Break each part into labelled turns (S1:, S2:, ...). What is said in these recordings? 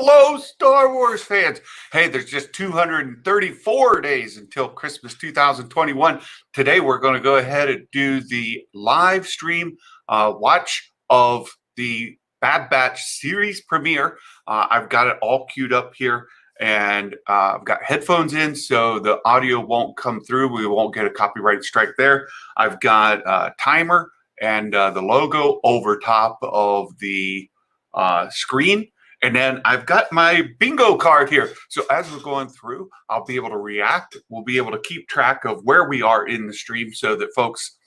S1: Hello, Star Wars fans. Hey, there's just 234 days until Christmas 2021. Today, we're going to go ahead and do the live stream watch of the Bad Batch series premiere. I've got it all queued up here, and I've got headphones in, so the audio won't come through. We won't get a copyright strike there. I've got a timer and the logo over top of the screen. And then I've got my bingo card here. So as we're going through, I'll be able to react. We'll be able to keep track of where we are in the stream so that folks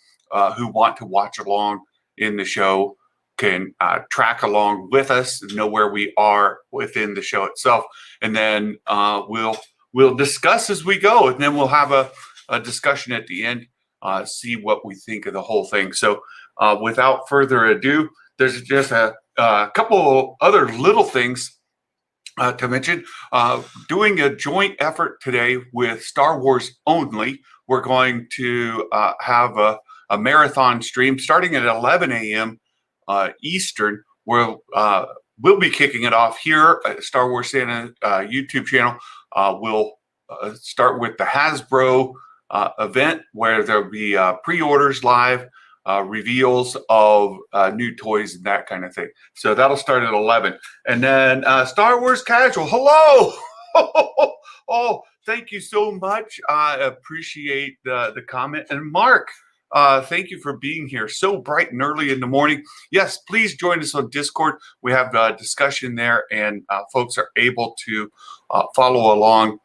S1: who want to watch along in the show can track along with us and know where we are within the show itself. And then we'll discuss as we go. And then we'll have a discussion at the end, see what we think of the whole thing. So without further ado, there's just a couple other little things to mention. Doing a joint effort today with Star Wars Only. We're going to have a marathon stream starting at 11 a.m. Eastern. We'll be kicking it off here at Star Wars Santa YouTube channel. We'll start with the Hasbro event where there'll be pre-orders live. Reveals of new toys and that kind of thing. So that'll start at 11. And then Star Wars Casual. Hello. Oh, thank you so much. I appreciate the comment. And Mark, thank you for being here so bright and early in the morning. Yes, please join us on Discord. We have a discussion there, and folks are able to follow along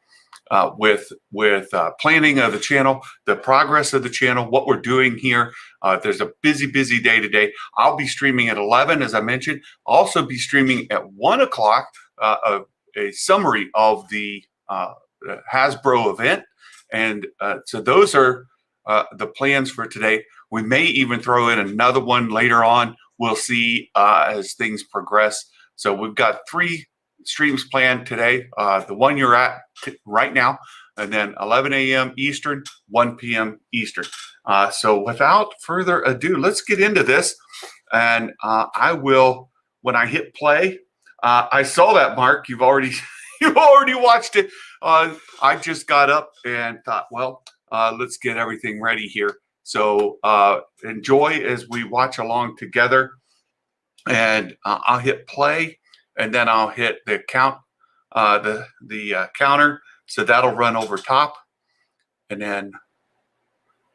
S1: with planning of the channel, the progress of the channel, what we're doing here. There's a busy day today. I'll be streaming at 11, as I mentioned. I'll also be streaming at 1 o'clock, a summary of the Hasbro event. And so those are the plans for today. We may even throw in another one later on. We'll see as things progress. So we've got 3 streams planned today, the one you're at right now, and then 11 a.m. Eastern, 1 p.m. Eastern. So without further ado, let's get into this. And I will, when I hit play, I saw that, Mark, you've already watched it. I just got up and thought, well, let's get everything ready here. So enjoy as we watch along together. And I'll hit play. And then I'll hit the count, the counter. So that'll run over top. And then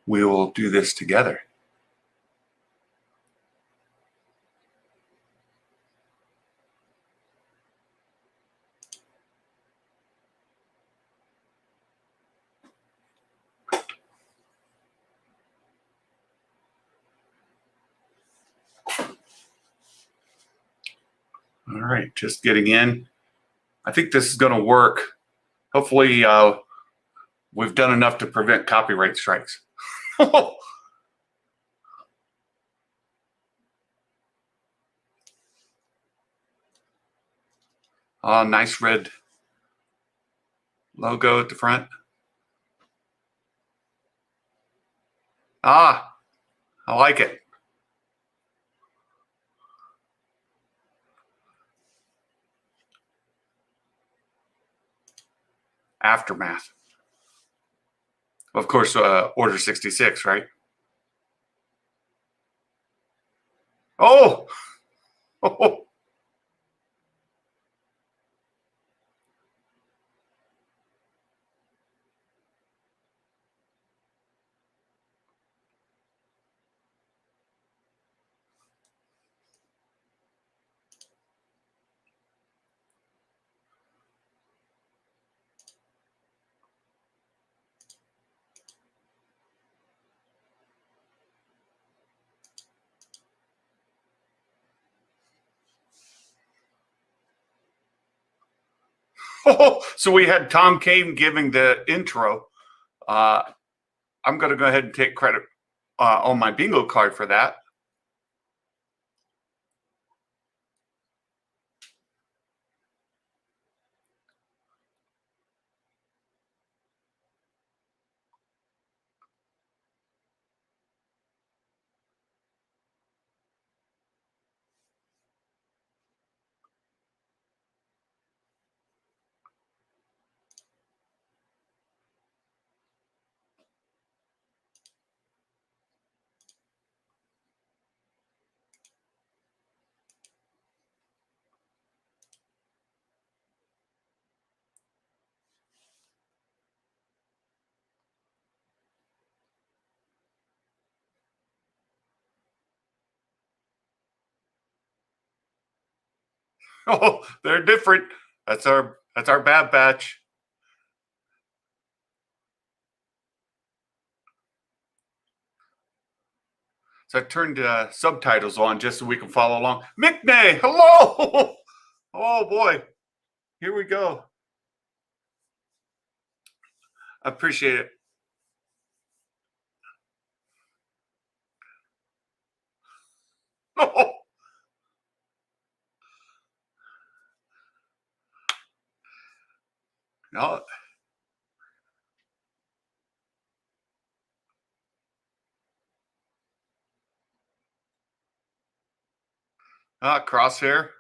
S1: we will do this together. All right, just getting in. I think this is going to work. Hopefully, we've done enough to prevent copyright strikes. Oh, nice red logo at the front. Ah, I like it. Aftermath. Of course, Order 66, right? Oh! Oh! So we had Tom Kane giving the intro. I'm going to go ahead and take credit on my bingo card for that. Oh, they're different. That's our bad batch. So I turned subtitles on just so we can follow along. McNay, hello. Oh boy, here we go. I appreciate it. Oh, no. Crosshair.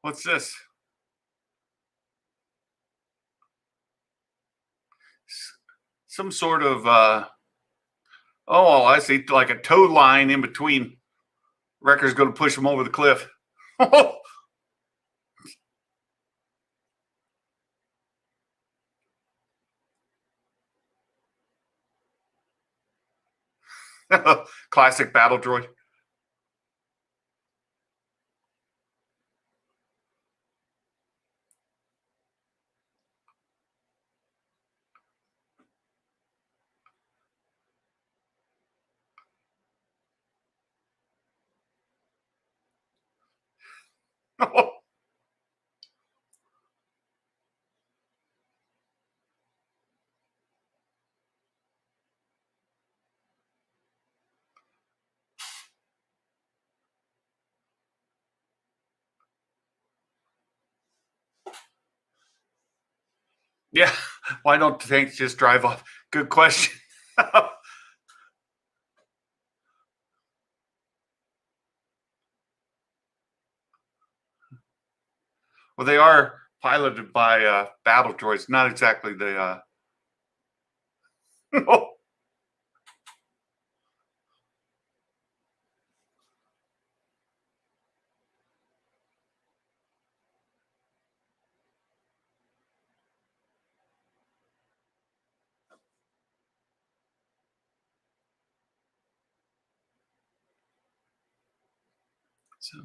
S1: What's this? Some sort of oh, I see, like a tow line in between. Wrecker's going to push him over the cliff. Classic battle droid. Yeah, why don't tanks just drive off? Good question. Well, they are piloted by battle droids, not exactly the. So.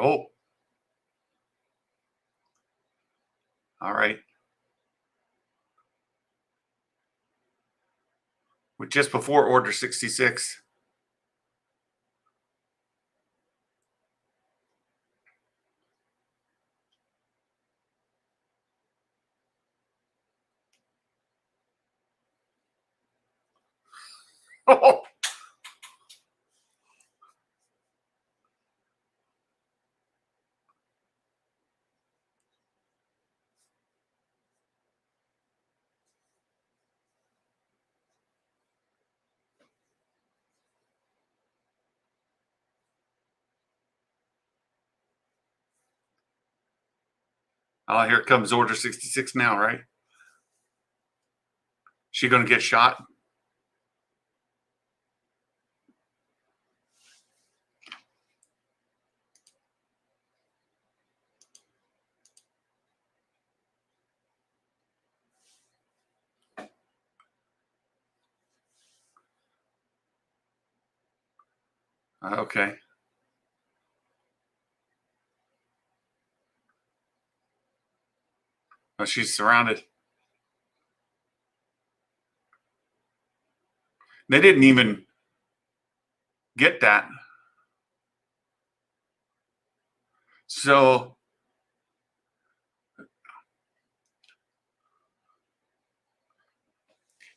S1: Oh, all right. With just before Order 66. Oh, here comes Order 66 now, right? She going to get shot? Okay. Well, she's surrounded. They didn't even get that. So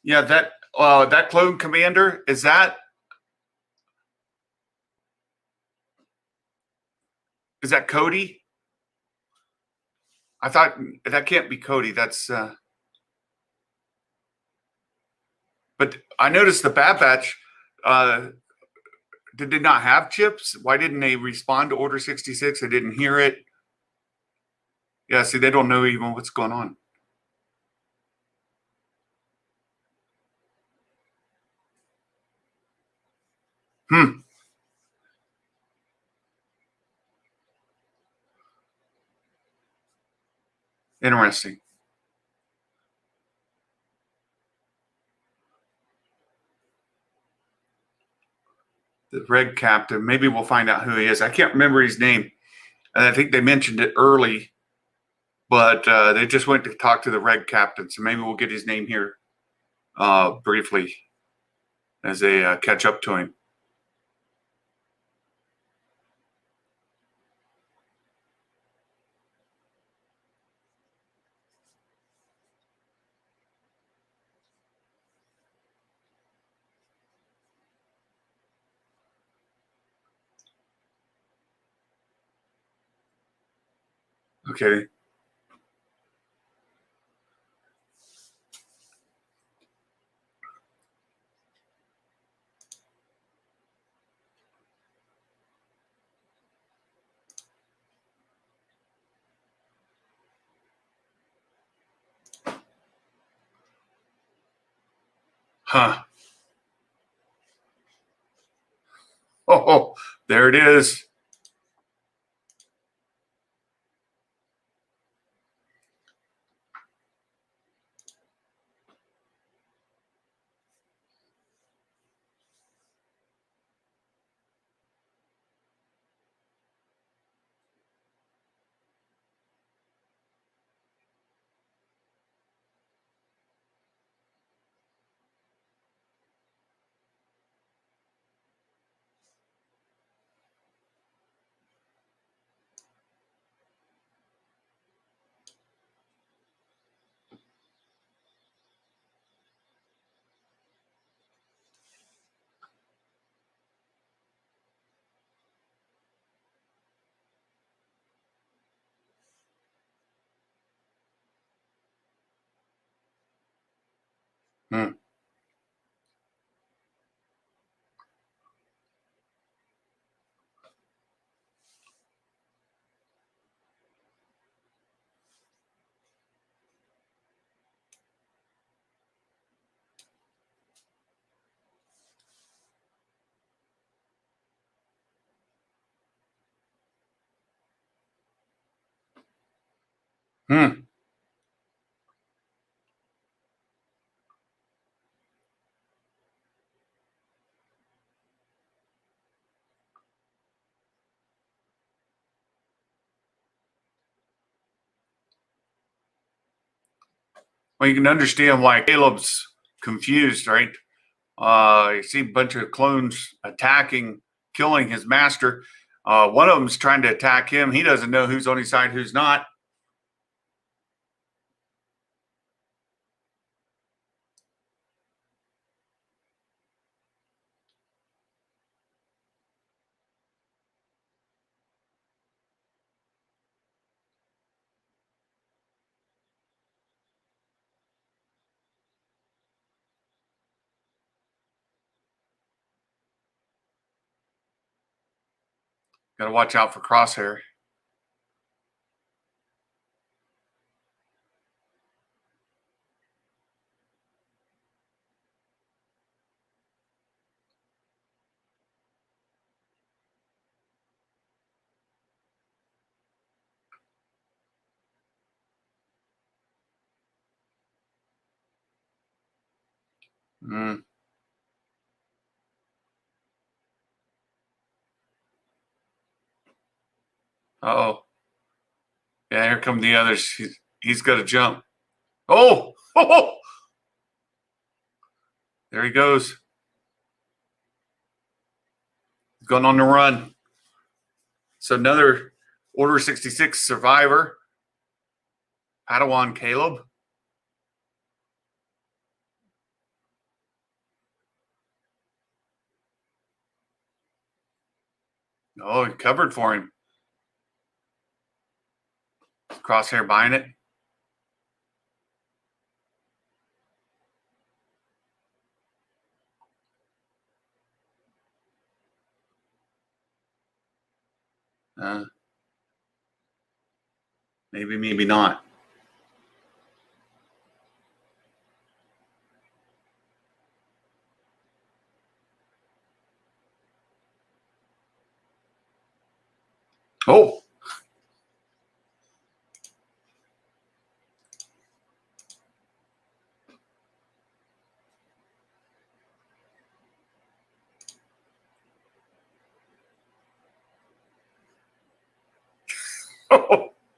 S1: yeah, that clone commander, is that Cody? I thought that can't be Cody. That's but I noticed the Bad Batch did they not have chips? Why didn't they respond to Order 66? They didn't hear it. Yeah, see, they don't know even what's going on. Hmm. Interesting. The Red Captain. Maybe we'll find out who he is. I can't remember his name. And I think they mentioned it early, but they just went to talk to the Red Captain. So maybe we'll get his name here briefly as they catch up to him. Okay. Huh. Oh, there it is. Hmm. Hmm. Well, you can understand why Caleb's confused, right? You see a bunch of clones attacking, killing his master. One of them's trying to attack him. He doesn't know who's on his side, who's not. Got to watch out for Crosshair. Mm. Oh, yeah, here come the others. He's got to jump. Oh, oh, there he goes. He's going on the run. So another Order 66 survivor, Padawan Caleb. Oh, he covered for him. Crosshair buying it. Maybe, maybe not. Oh. Huh.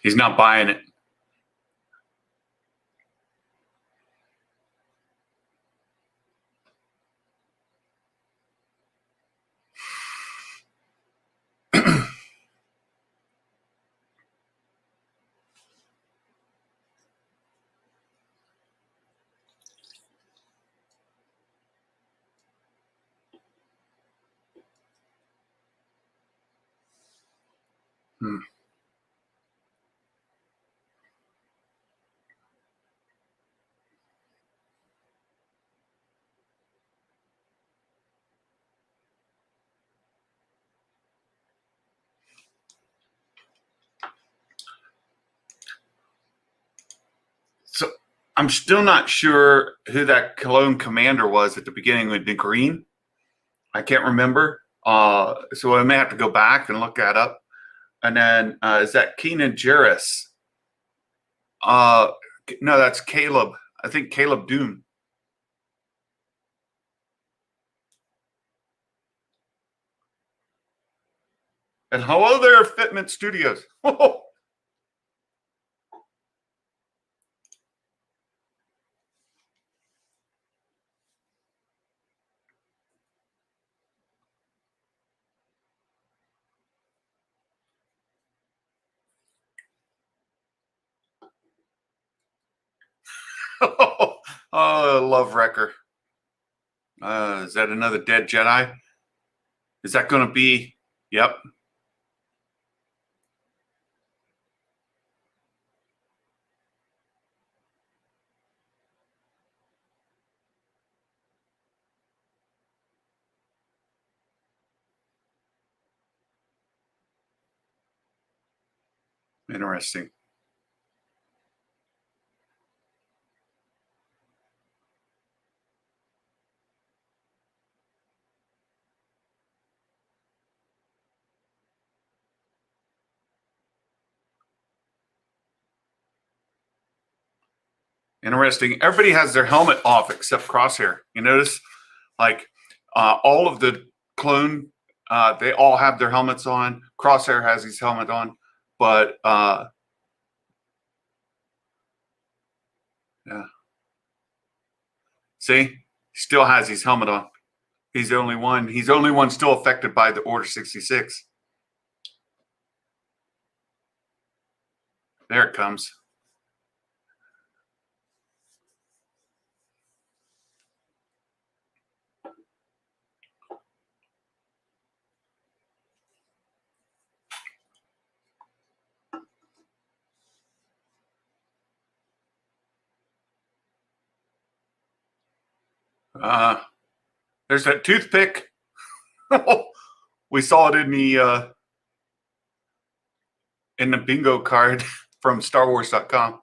S1: He's not buying it. So I'm still not sure who that Cologne commander was at the beginning with the green. I can't remember. So I may have to go back and look that up. And then is that Keenan Jarrus? No, that's Caleb. I think Caleb Doom. And hello there, Fitment Studios. Love Wrecker. Is that another dead Jedi? Is that going to be? Yep. Interesting. Interesting. Everybody has their helmet off except Crosshair. You notice, like all of the clone, they all have their helmets on. Crosshair has his helmet on, but yeah. See, he still has his helmet on. He's the only one. He's the only one still affected by the Order 66. There it comes. There's that toothpick. We saw it in the bingo card from StarWars.com.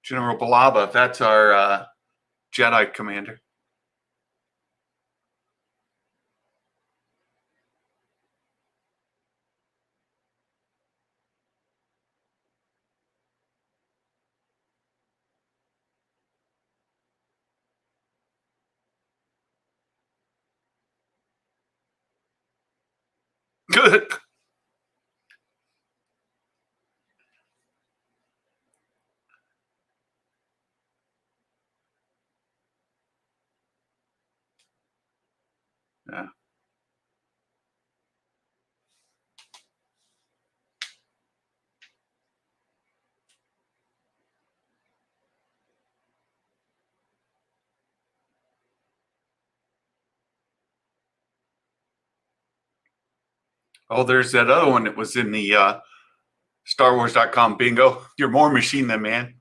S1: General Balaba, that's our Jedi commander. Good. Yeah. Oh, there's that other one that was in the StarWars.com bingo. You're more machine than man.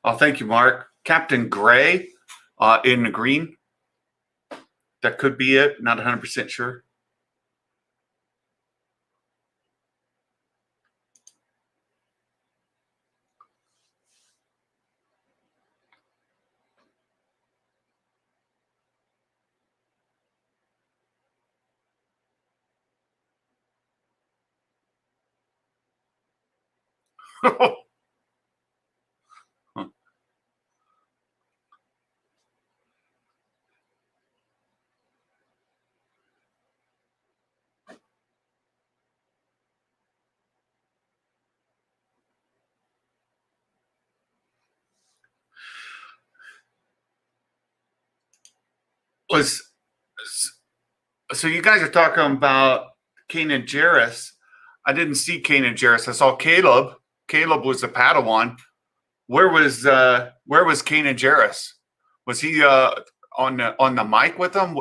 S1: Oh, thank you, Mark. Captain Gray in the green. That could be it. Not 100% sure. Was so you guys are talking about Kanan Jarrus. I didn't see Kanan Jarrus. I saw Caleb. Caleb was the Padawan. Where was Kanan Jarrus? Was he on the mic with them?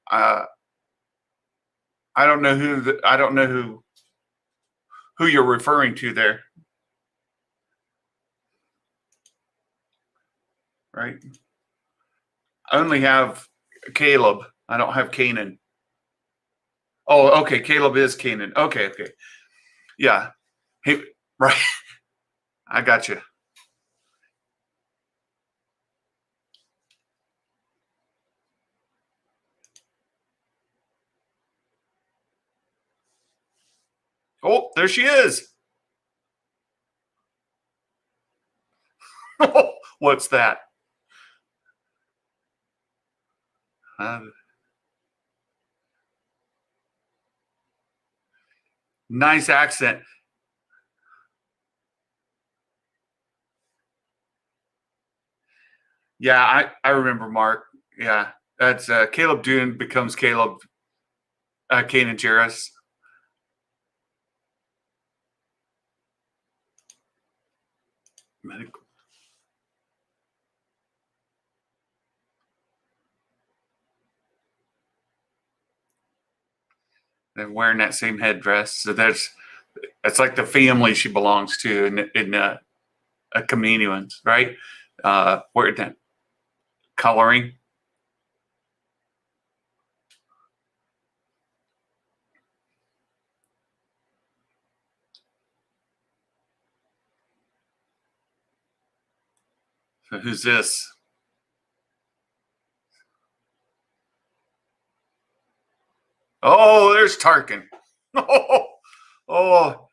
S1: I don't know I don't know who you're referring to there. Right. I only have Caleb. I don't have Kanan. Oh, okay. Caleb is Kanan. Okay. Yeah. He, right. I got you. Oh, there she is. What's that? Nice accent. Yeah, I remember Mark. Yeah, that's Caleb Dune becomes Caleb Kanan Jarrus. Medical. They're wearing that same headdress, so that's like the family she belongs to in a comedians, right? Where that coloring. So who's this? Oh, there's Tarkin. Oh,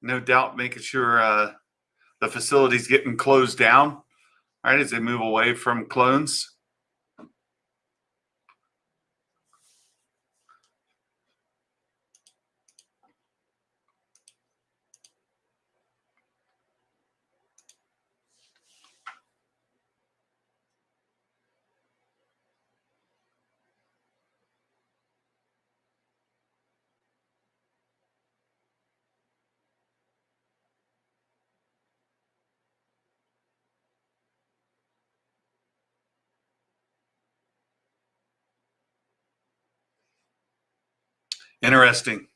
S1: no doubt, making sure the facility's getting closed down, right, as they move away from clones. Interesting.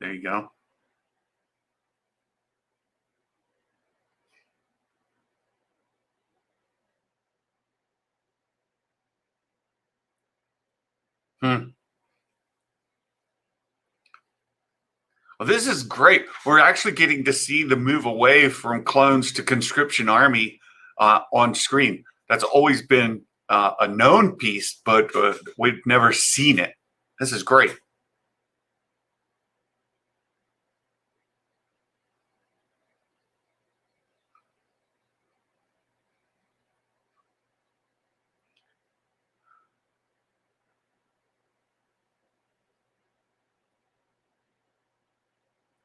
S1: There you go. Hmm. Well, this is great. We're actually getting to see the move away from clones to conscription army on screen. That's always been a known piece, but we've never seen it. This is great.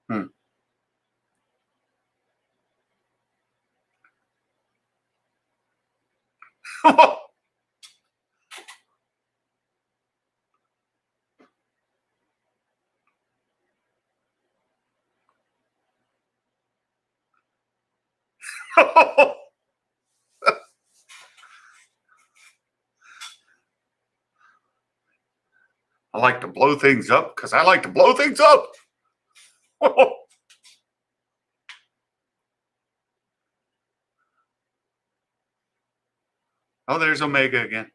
S1: Hmm. I like to blow things up because I like to blow things up. Oh, there's Omega again.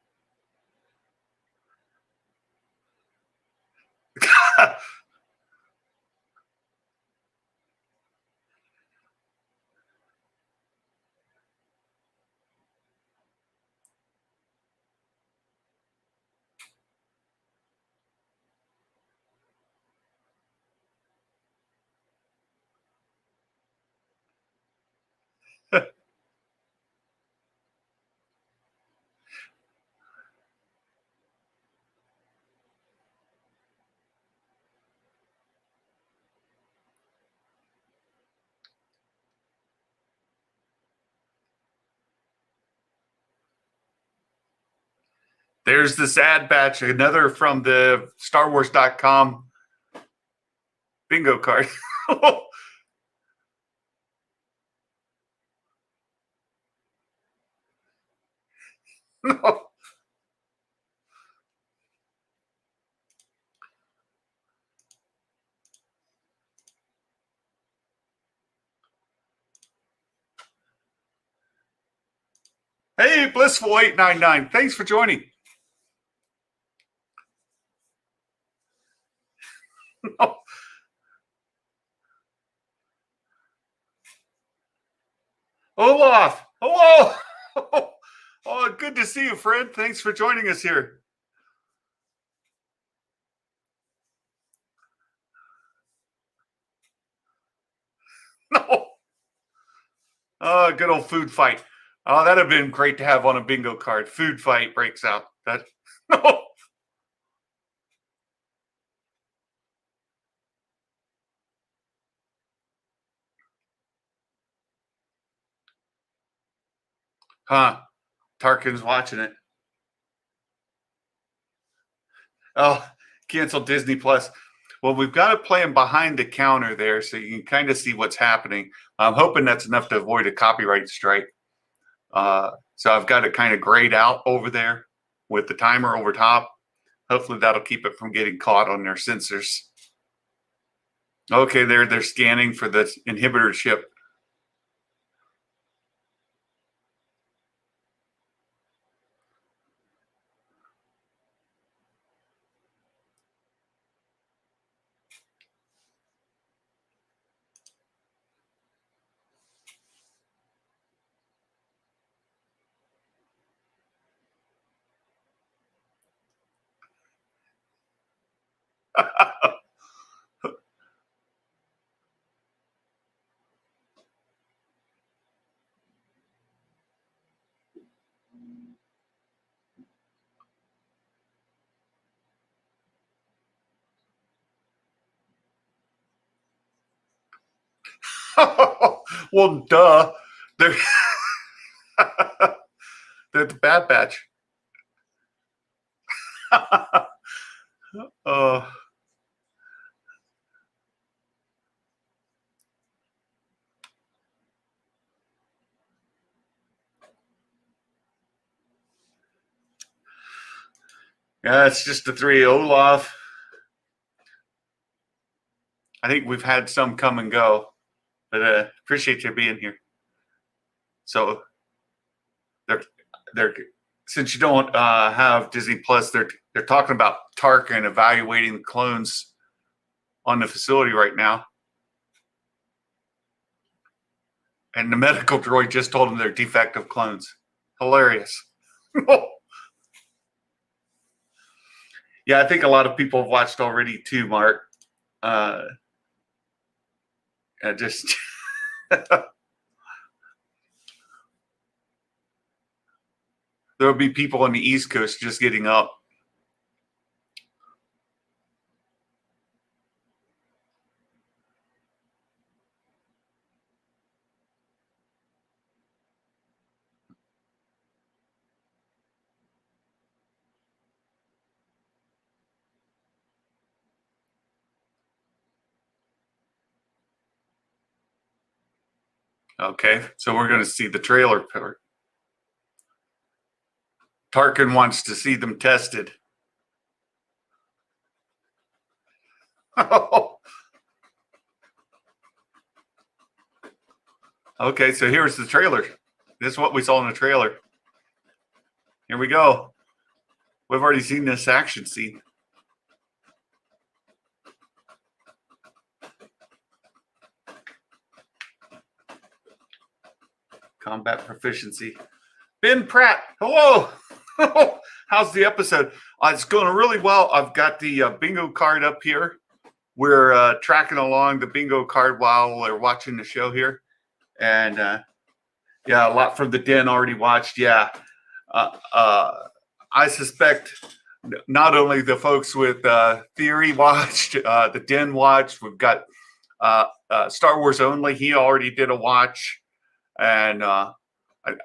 S1: There's the Sad Batch, another from the StarWars.com bingo card. No. Hey, Blissful899, thanks for joining. No. Olaf, hello. Oh, good to see you, friend. Thanks for joining us here. No. Oh, good old food fight. Oh, that'd have been great to have on a bingo card. Food fight breaks out. That no. Huh. Tarkin's watching it. Oh, cancel Disney Plus. Well, we've got to play him behind the counter there so you can kind of see what's happening. I'm hoping that's enough to avoid a copyright strike. So I've got it kind of grayed out over there with the timer over top. Hopefully that'll keep it from getting caught on their sensors. Okay, they're scanning for the inhibitor chip. Well, duh. They're they're the Bad Batch. uh, yeah, it's just the three. Olaf. I think we've had some come and go, but appreciate you being here. So they're since you don't have Disney Plus, they're they're talking about Tarkin evaluating the clones on the facility right now. And the medical droid just told them they're defective clones. Hilarious. Yeah, I think a lot of people have watched already too, Mark. Just there'll be people on the East Coast just getting up. Okay, so we're going to see the trailer part. Tarkin wants to see them tested. Okay, so here's the trailer. This is what we saw in the trailer. Here we go. We've already seen this action scene. Combat proficiency. Ben Pratt, hello. How's the episode? It's going really well. I've got the bingo card up here. We're tracking along the bingo card while we're watching the show here. And yeah, a lot from the Den already watched. Yeah. I suspect not only the folks with Theory watched, the Den watched. We've got Star Wars Only. He already did a watch. And a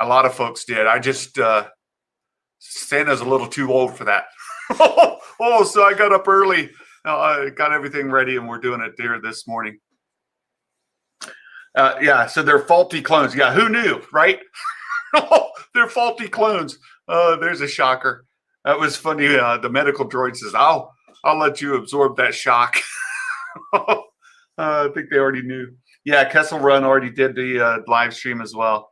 S1: lot of folks did. I just Santa's a little too old for that. So I got up early, I got everything ready, and we're doing it there this morning. Yeah, so they're faulty clones. Yeah, who knew, right? They're faulty clones. There's a shocker. That was funny. The medical droid says, "I'll let you absorb that shock." I think they already knew. Yeah, Kessel Run already did the live stream as well.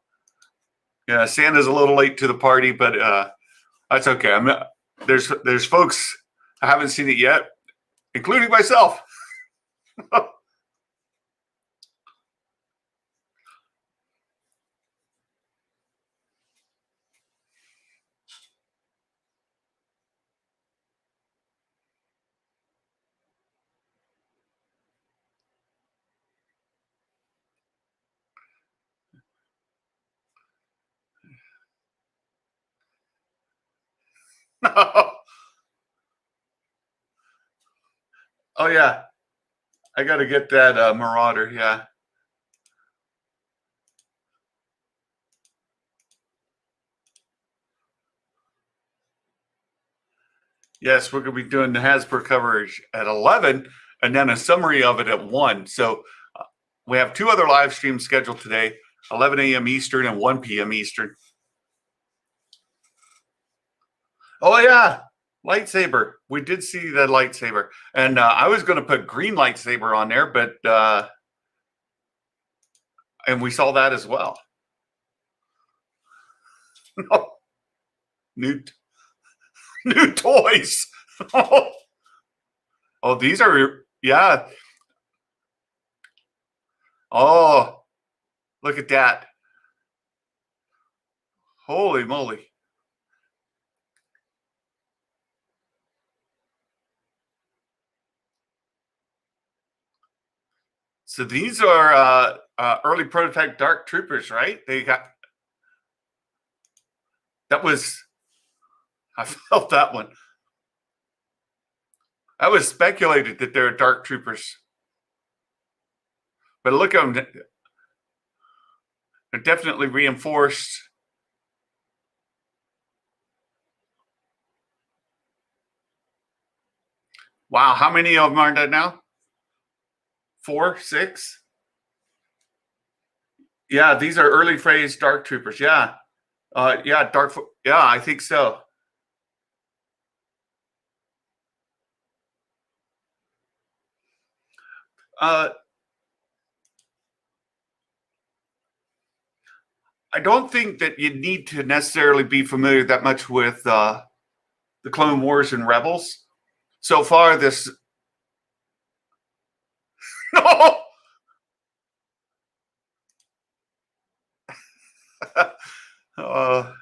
S1: Yeah, Santa's a little late to the party, but that's okay. There's folks I haven't seen it yet, including myself. Oh yeah, I got to get that Marauder. Yeah. Yes, we're going to be doing the Hasbro coverage at 11 and then a summary of it at 1. So we have 2 other live streams scheduled today, 11 a.m. Eastern and 1 p.m. Eastern. Oh, yeah, lightsaber. We did see the lightsaber. And I was going to put green lightsaber on there, but and we saw that as well. New toys. Oh, these are, yeah. Oh, look at that. Holy moly. So these are early prototype Dark Troopers, right? They got, that was, I felt that one. That was speculated that they're Dark Troopers. But look at them. They're definitely reinforced. Wow, how many of them are there now? 4, 6? Yeah, these are early phase Dark Troopers. Yeah. Yeah, yeah, I think so. I don't think that you need to necessarily be familiar that much with the Clone Wars and Rebels. So far, this no. uh,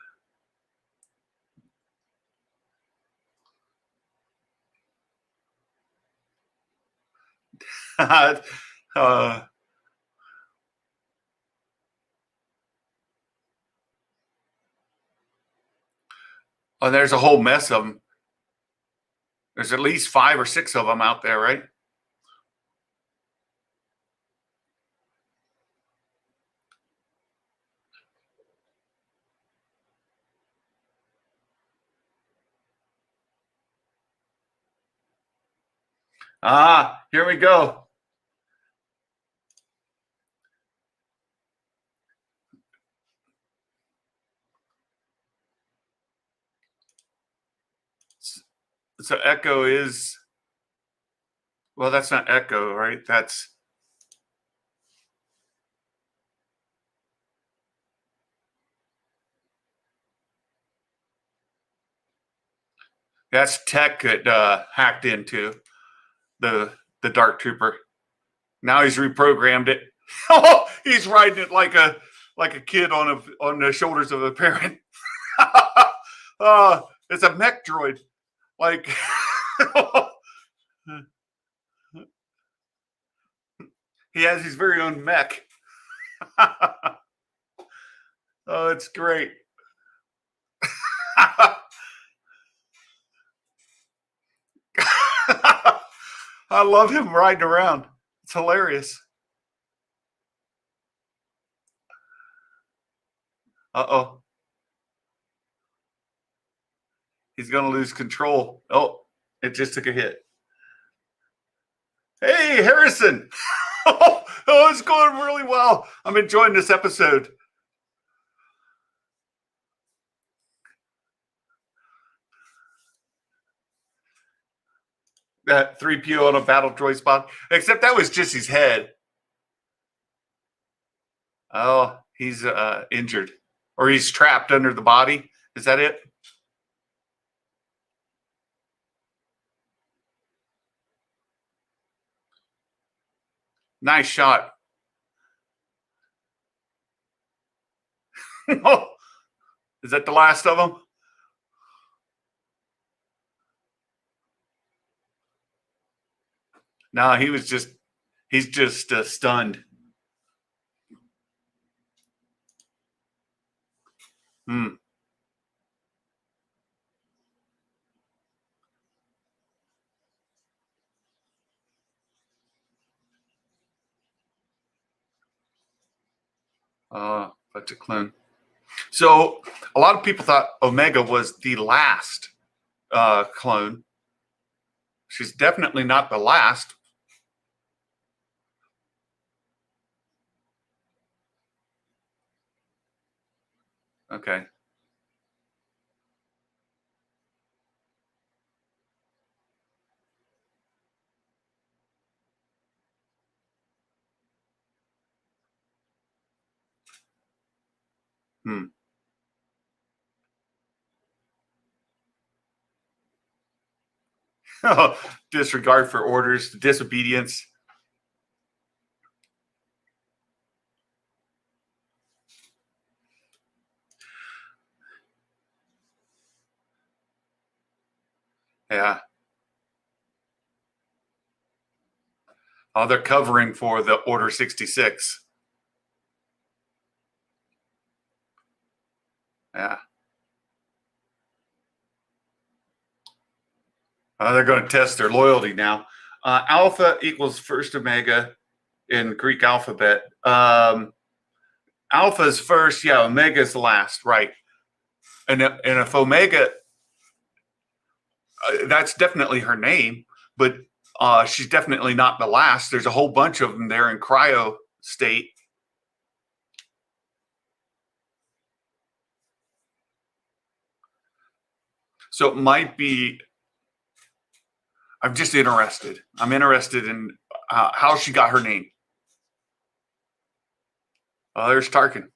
S1: uh, oh, there's a whole mess of them. There's at least 5 or 6 of them out there, right? Ah, here we go. So Echo is, well, that's not Echo, right? That's Tech that hacked into the Dark Trooper. Now he's reprogrammed it. Oh, he's riding it like a kid on the shoulders of a parent. It's a mech droid. Like he has his very own mech. Oh, it's great. I love him riding around. It's hilarious. Uh-oh. He's going to lose control. Oh, it just took a hit. Hey, Harrison. Oh, it's going really well. I'm enjoying this episode. That 3PO on a battle droid spot. Except that was just his head. Oh, he's injured. Or he's trapped under the body. Is that it? Nice shot. Oh, is that the last of them? No, he's just stunned. Hmm. That's a clone. So a lot of people thought Omega was the last clone. She's definitely not the last. Okay. Hmm. Disregard for orders, disobedience. Yeah. Oh, they're covering for the Order 66. Yeah. They're going to test their loyalty now. Alpha equals first Omega in Greek alphabet. Alpha is first. Yeah, Omega is last. Right. And if Omega, that's definitely her name, but she's definitely not the last. There's a whole bunch of them there in cryo state. So it might be. I'm just interested. I'm interested in how she got her name. Oh, there's Tarkin.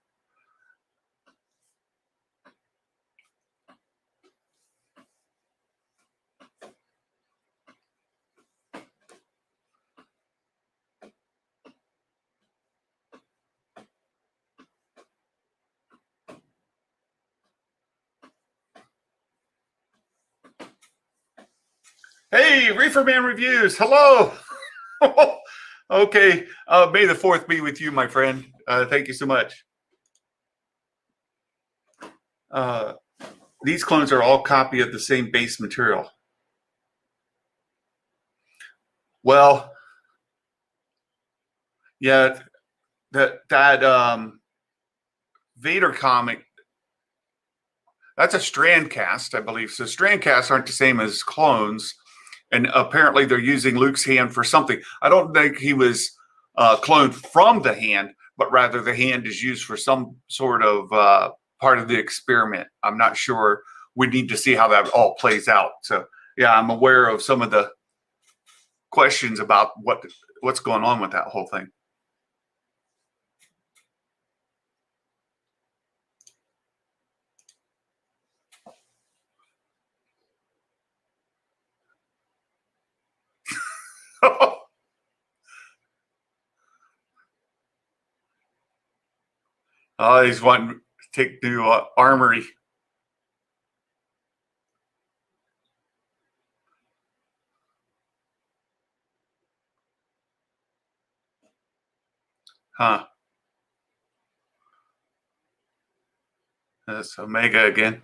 S1: Hey, Reefer Man Reviews. Hello. Okay. May the 4th be with you, my friend. Thank you so much. These clones are all copy of the same base material. Well, yeah, that Vader comic, that's a strand cast, I believe. So strand casts aren't the same as clones. And apparently they're using Luke's hand for something. I don't think he was cloned from the hand, but rather the hand is used for some sort of part of the experiment. I'm not sure. We need to see how that all plays out. So yeah, I'm aware of some of the questions about what's going on with that whole thing. He's wanting to take new armory. Huh. That's Omega again.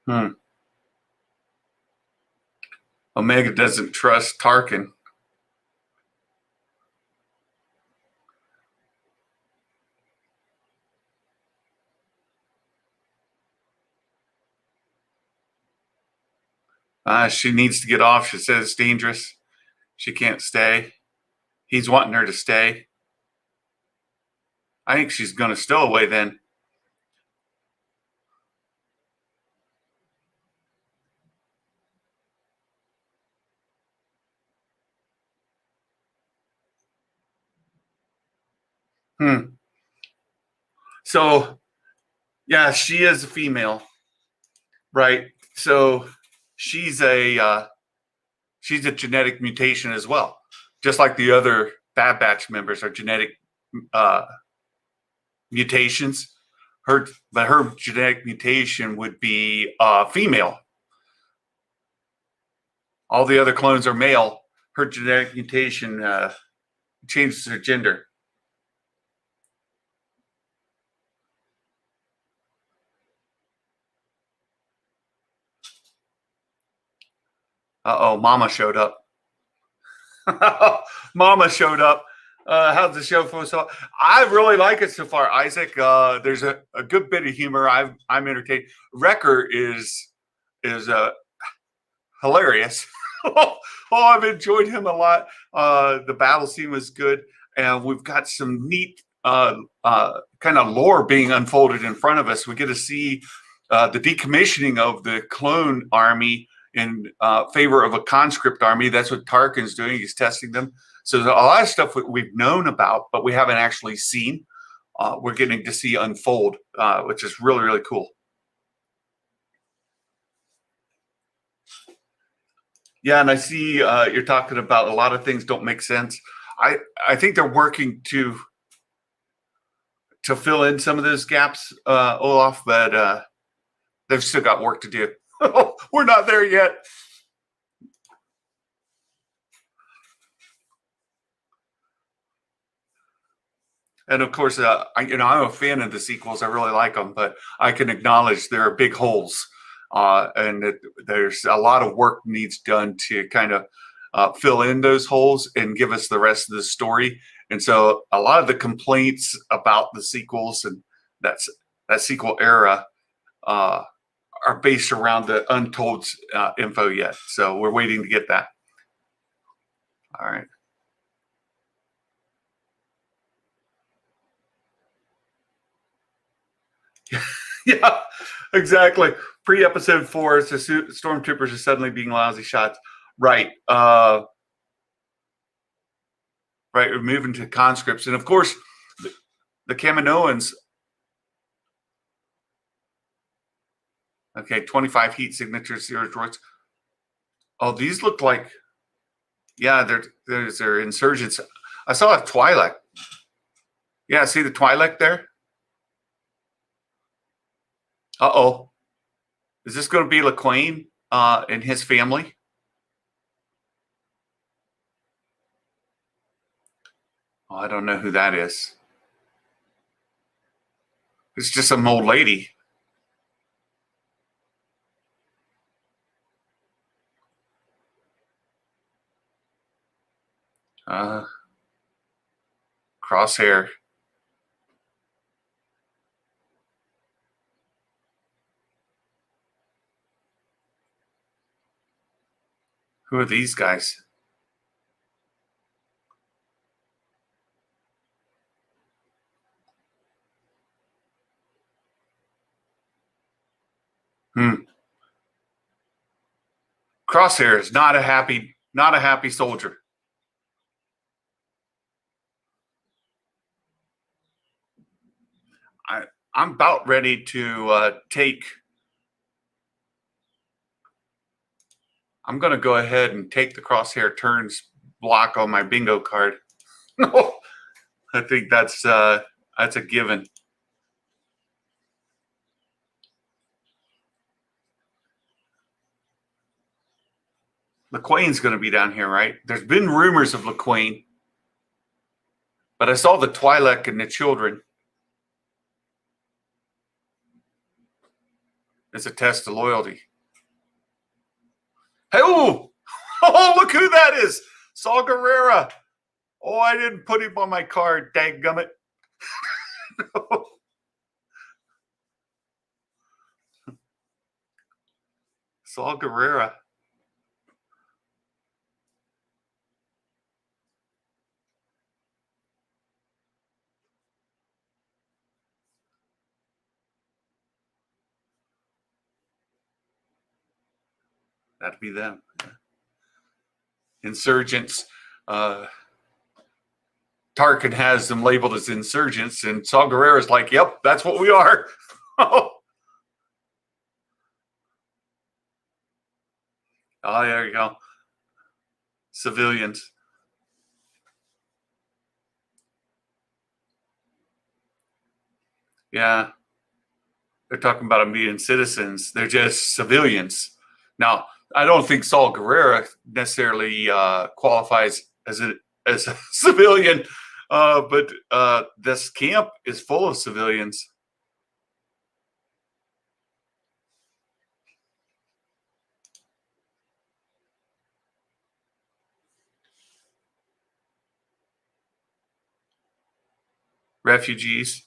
S1: Hmm. Omega doesn't trust Tarkin. She needs to get off. She says it's dangerous. She can't stay. He's wanting her to stay. I think she's going to stow away then. Hmm. So, yeah, she is a female, right? So she's a genetic mutation as well, just like the other Bad Batch members are genetic uh, mutations. Her genetic mutation would be female. All the other clones are male. Her genetic mutation changes her gender. Oh, Mama showed up. Mama showed up. How's the show for so? I really like it so far, Isaac. There's a good bit of humor. I'm entertained. Wrecker is hilarious. Oh, I've enjoyed him a lot. The battle scene was good, and we've got some neat kind of lore being unfolded in front of us. We get to see the decommissioning of the clone army in favor of a conscript army. That's what Tarkin's doing. He's testing them. So there's a lot of stuff that we've known about, but we haven't actually seen. We're getting to see unfold, which is really, really cool. Yeah, and I see you're talking about a lot of things don't make sense. I think they're working to fill in some of those gaps, Olaf, but they've still got work to do. We're not there yet. And of course, I'm a fan of the sequels. I really like them, but I can acknowledge there are big holes, and there's a lot of work needs done to kind of fill in those holes and give us the rest of the story. And so, a lot of the complaints about the sequels and that's that sequel era uh, are based around the untold info yet. So we're waiting to get that. All right. Yeah, exactly. Pre-episode 4, so stormtroopers are suddenly being lousy shots. Right. Right. We're moving to conscripts, and of course, the Kaminoans Okay, 25 heat signatures, 0 droids. Oh, these look like, yeah, they're insurgents. I saw a Twi'lek. Yeah, see the Twi'lek there? Uh-oh. Is this going to be LaQuain and his family? Oh, I don't know who that is. It's just some old lady. Crosshair. Who are these guys? Crosshair is not a happy soldier. I'm about ready to take. I'm going to go ahead and take the Crosshair turns block on my bingo card. I think that's a given. LaQuain's going to be down here, right? There's been rumors of LaQuain, but I saw the Twi'lek and the children. It's a test of loyalty. Hey, oh, look who that is. Saw Gerrera. Oh, I didn't put him on my card. Dadgummit. Saw Gerrera. That'd be them. Insurgents. Tarkin has them labeled as insurgents, and Saw Gerrera's like, yep, that's what we are. Oh, there you go. Civilians. Yeah. They're talking about them being citizens. They're just civilians. Now, I don't think Saw Gerrera necessarily qualifies as a civilian, but this camp is full of civilians. Refugees.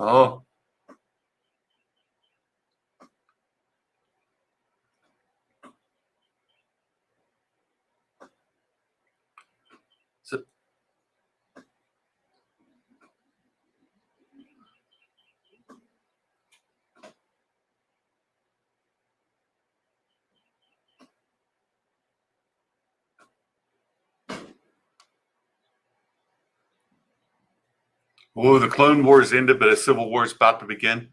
S1: Oh. So, the Clone Wars ended, but a civil war is about to begin.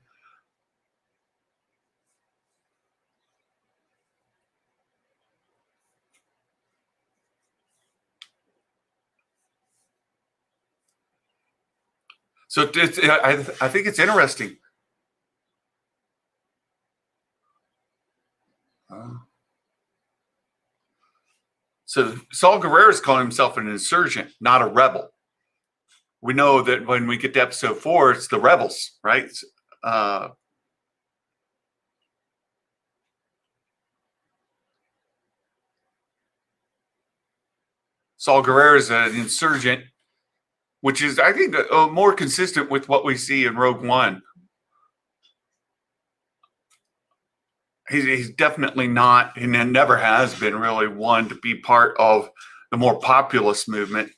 S1: So I think it's interesting. So Saul Guerrero is calling himself an insurgent, not a rebel. We know that when we get to episode 4, it's the rebels, right? Saul Guerrero is an insurgent, which is, I think, more consistent with what we see in Rogue One. He's definitely not, and never has been really one to be part of the more populist movement.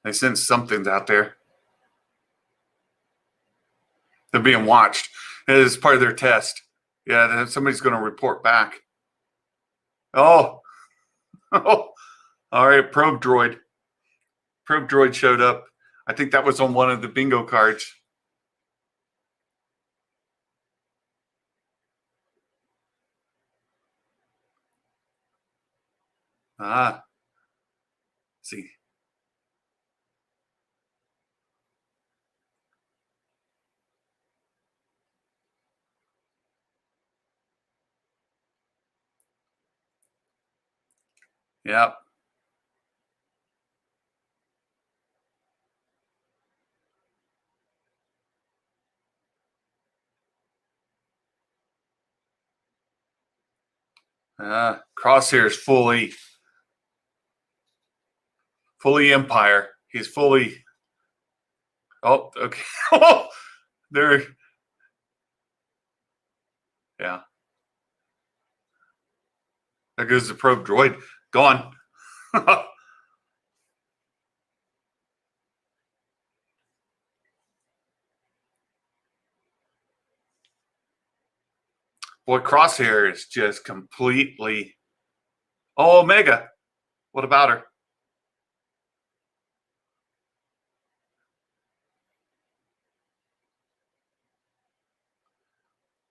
S1: I sense something's out there. They're being watched as part of their test. Yeah, then somebody's going to report back. Oh, oh, all right. Probe droid. Probe droid showed up. I think that was on one of the bingo cards. Ah, see. Yep. Crosshair is fully Empire. He's fully. Oh, okay. Oh, there. Yeah. There goes the probe droid. Gone. Boy, Crosshair is just completely. Oh, Omega. What about her?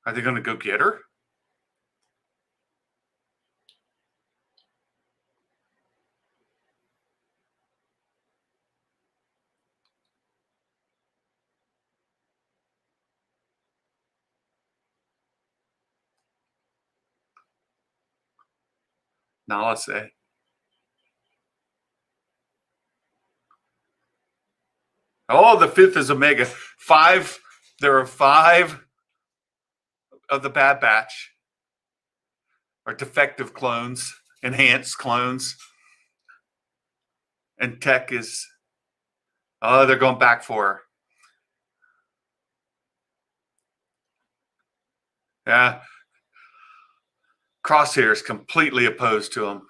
S1: Are they going to go get her? Now let's say. Oh, the fifth is Omega. Five. There are 5 of the Bad Batch, or defective clones, enhanced clones, and Tech is. Oh, they're going back for her. Yeah. Crosshair is completely opposed to him.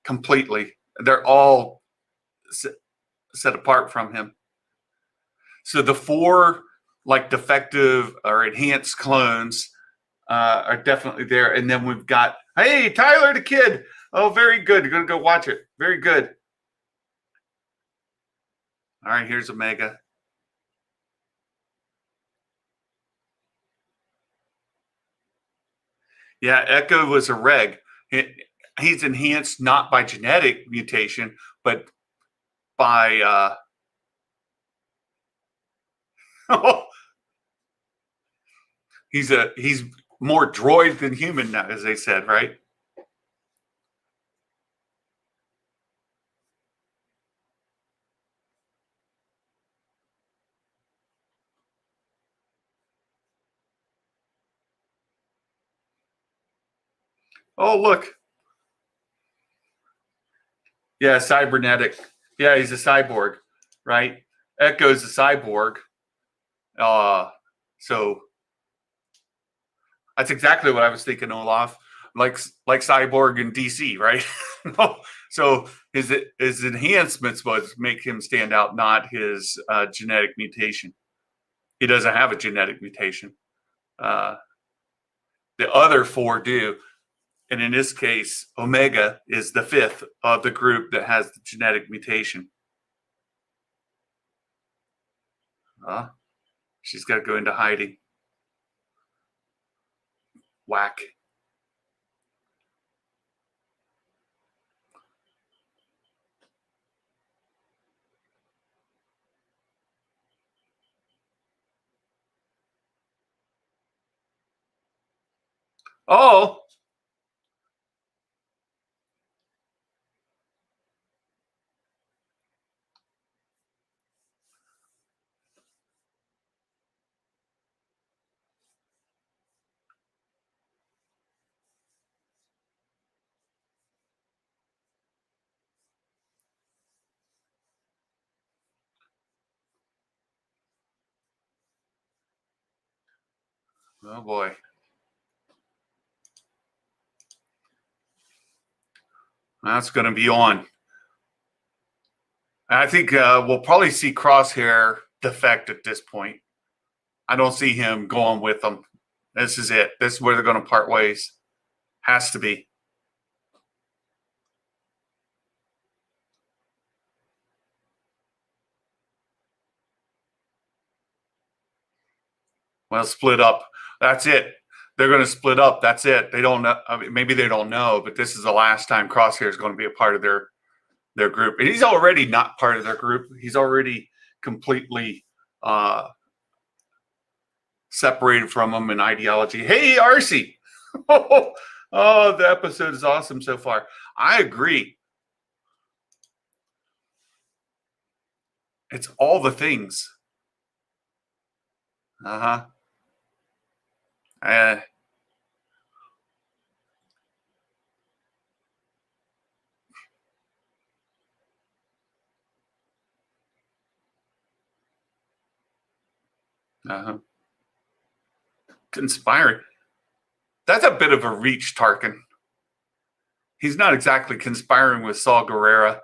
S1: Completely. They're all set apart from him. So the 4 like defective or enhanced clones are definitely there. And then we've got, hey, Tyler the Kid. Oh, very good. You're going to go watch it. Very good. All right, here's Omega. Yeah, Echo was a reg. He's enhanced not by genetic mutation, but by he's more droid than human now, as they said, right? Oh, look. Yeah, cybernetic. Yeah, he's a cyborg, right? Echo's a cyborg. So that's exactly what I was thinking, Olaf. Like Cyborg in DC, right? So his enhancements was make him stand out, not his genetic mutation. He doesn't have a genetic mutation. Uh, the other 4 do. And in this case, Omega is the 5th of the group that has the genetic mutation. She's got to go into hiding. Whack. Oh, oh boy. That's going to be on. I think we'll probably see Crosshair defect at this point. I don't see him going with them. This is it. This is where they're going to part ways. Has to be. Well, split up. That's it. They're going to split up. That's it. They don't know. I mean, maybe they don't know, but this is the last time Crosshair is going to be a part of their group. And he's already not part of their group. He's already completely separated from them in ideology. Hey, RC. Oh, the episode is awesome so far. I agree. It's all the things. Uh-huh. Uh-huh. Conspiring. That's a bit of a reach, Tarkin. He's not exactly conspiring with Saul Guerrera.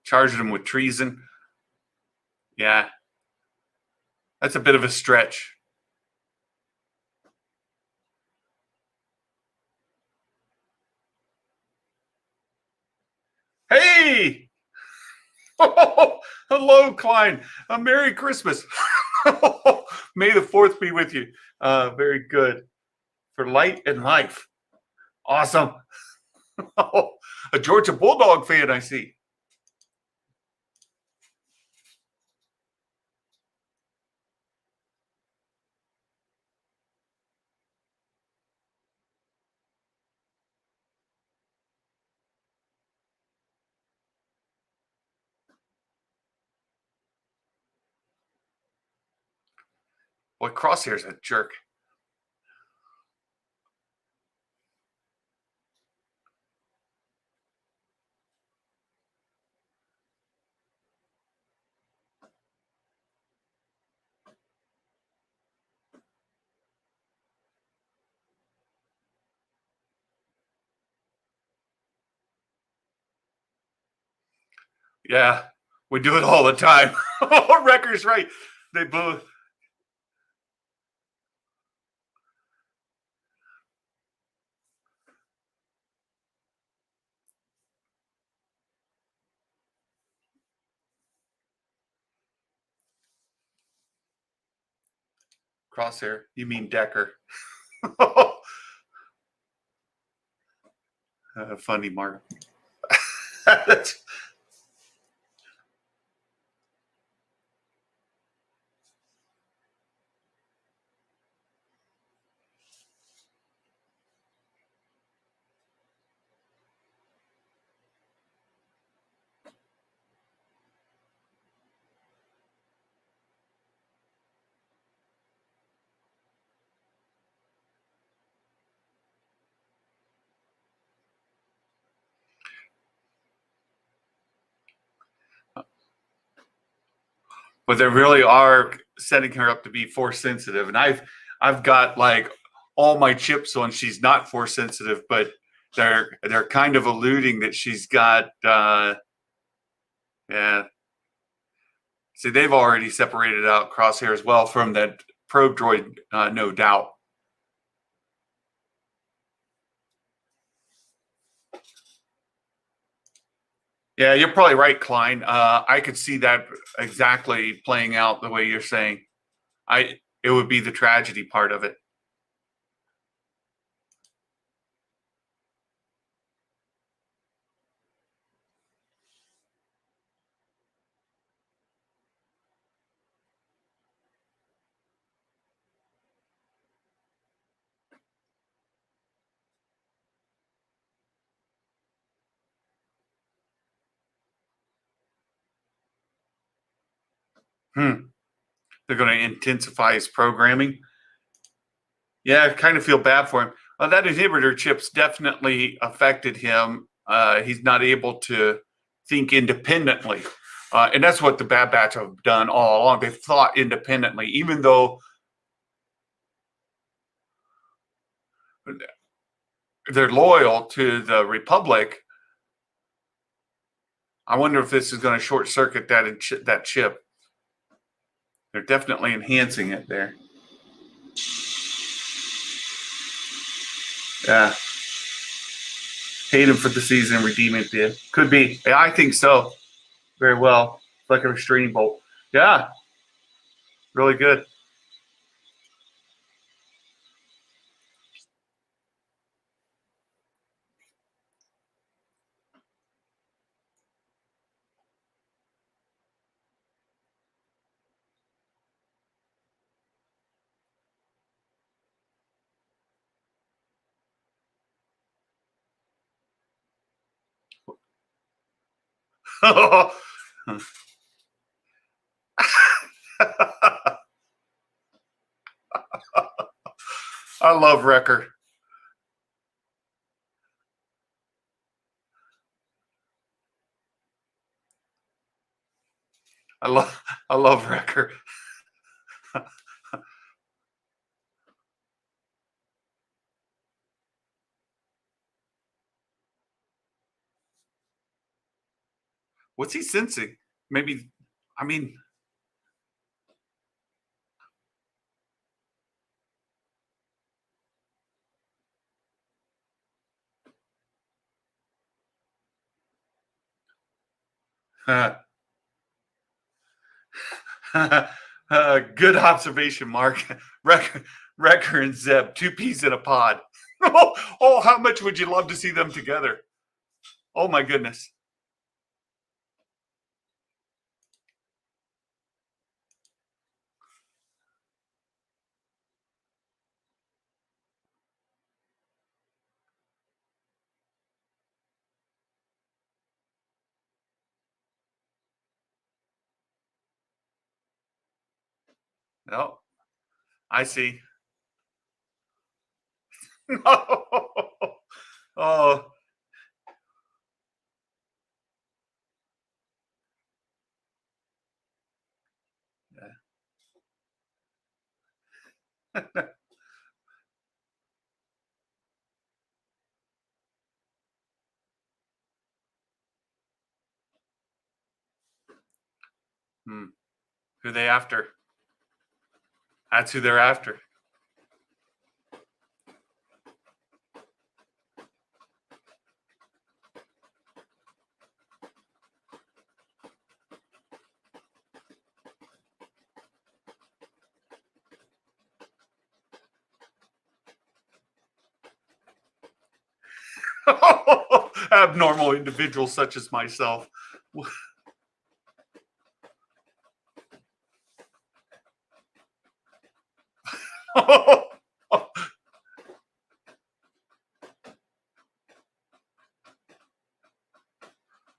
S1: Charged him with treason. Yeah. That's a bit of a stretch. Hey! Oh, hello, Klein. A Merry Christmas. May the 4th be with you. Very good. For light and life. Awesome. A Georgia Bulldog fan, I see. Boy, Crosshair's a jerk. Yeah, we do it all the time. Wrecker's right. They both. Crosshair, you mean Decker. Funny, Mark. But they really are setting her up to be force sensitive. And I've got like all my chips on she's not force sensitive, but they're kind of alluding that she's got yeah. See, they've already separated out Crosshair as well from that probe droid, no doubt. Yeah, you're probably right, Klein. I could see that exactly playing out the way you're saying. It would be the tragedy part of it. They're going to intensify his programming. Yeah, I kind of feel bad for him. That inhibitor chip's definitely affected him. He's not able to think independently. And that's what the Bad Batch have done all along. They've thought independently, even though they're loyal to the Republic. I wonder if this is going to short circuit that chip. They're definitely enhancing it there. Yeah. Hate him for the season, redeem it did. Could be. Yeah, I think so. Very well. Like a restraining bolt. Yeah. Really good. I love Wrecker. I love Wrecker. What's he sensing? Maybe, I mean, good observation, Mark. Wrecker and Zeb, two peas in a pod. Oh, how much would you love to see them together? Oh my goodness. No, I see. Oh, who they after? That's who they're after. Abnormal individuals such as myself.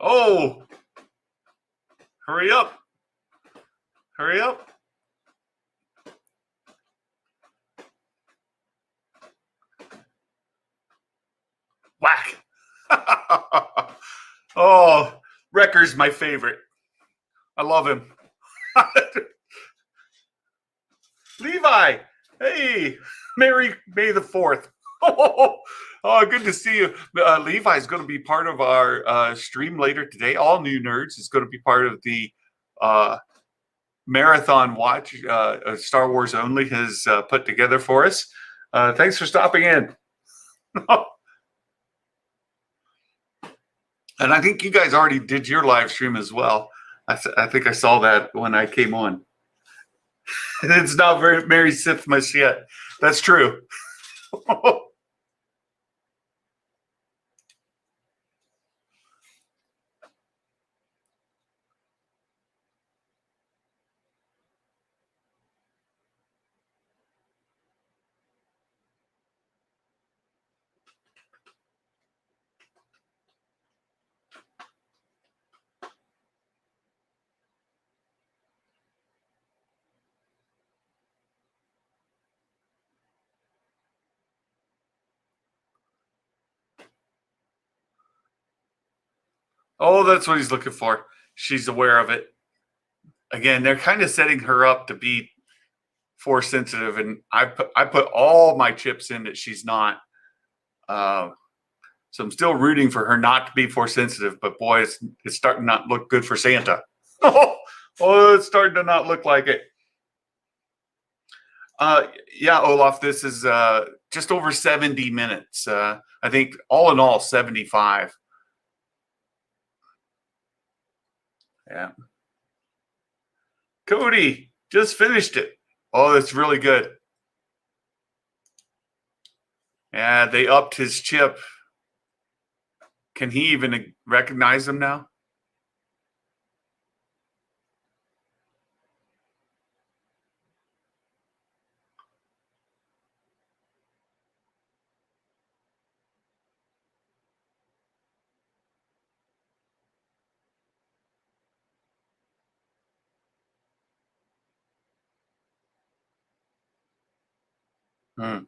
S1: Oh, hurry up. Hurry up. Whack. Oh, Wrecker's my favorite. I love him. Levi, hey, May the 4th. Oh, good to see you. Levi's going to be part of our stream later today. All New Nerds is going to be part of the marathon watch Star Wars Only has put together for us. Thanks for stopping in. And I think you guys already did your live stream as well. I think I saw that when I came on. It's not very Mary Sithmas yet. That's true. Oh, that's what he's looking for. She's aware of it. Again, they're kind of setting her up to be force sensitive, and I put all my chips in that she's not. So I'm still rooting for her not to be Force sensitive, but boy, it's starting to not look good for Santa. Oh, it's starting to not look like it. Yeah, Olaf, this is just over 70 minutes. I think all in all, 75. Yeah. Cody just finished it. Oh, that's really good. Yeah, they upped his chip. Can he even recognize them now? Hmm.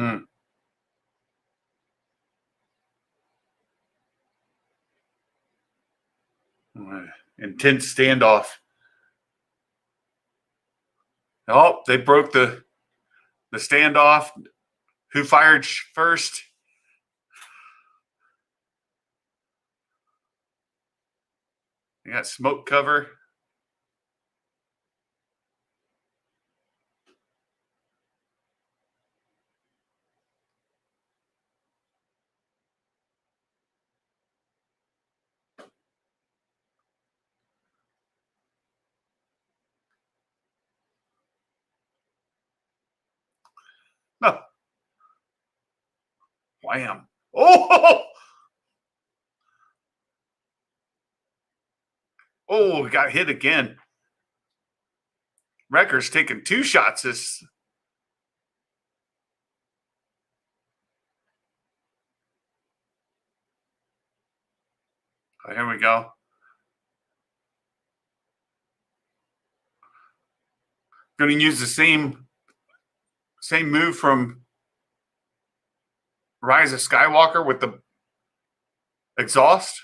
S1: Hmm. Intense standoff. Oh, they broke the standoff. Who fired first? You got smoke cover. No. Wham. Oh, oh, got hit again. Wrecker's taking 2 shots. This. Oh, here we go. Going to use the same move from Rise of Skywalker with the exhaust.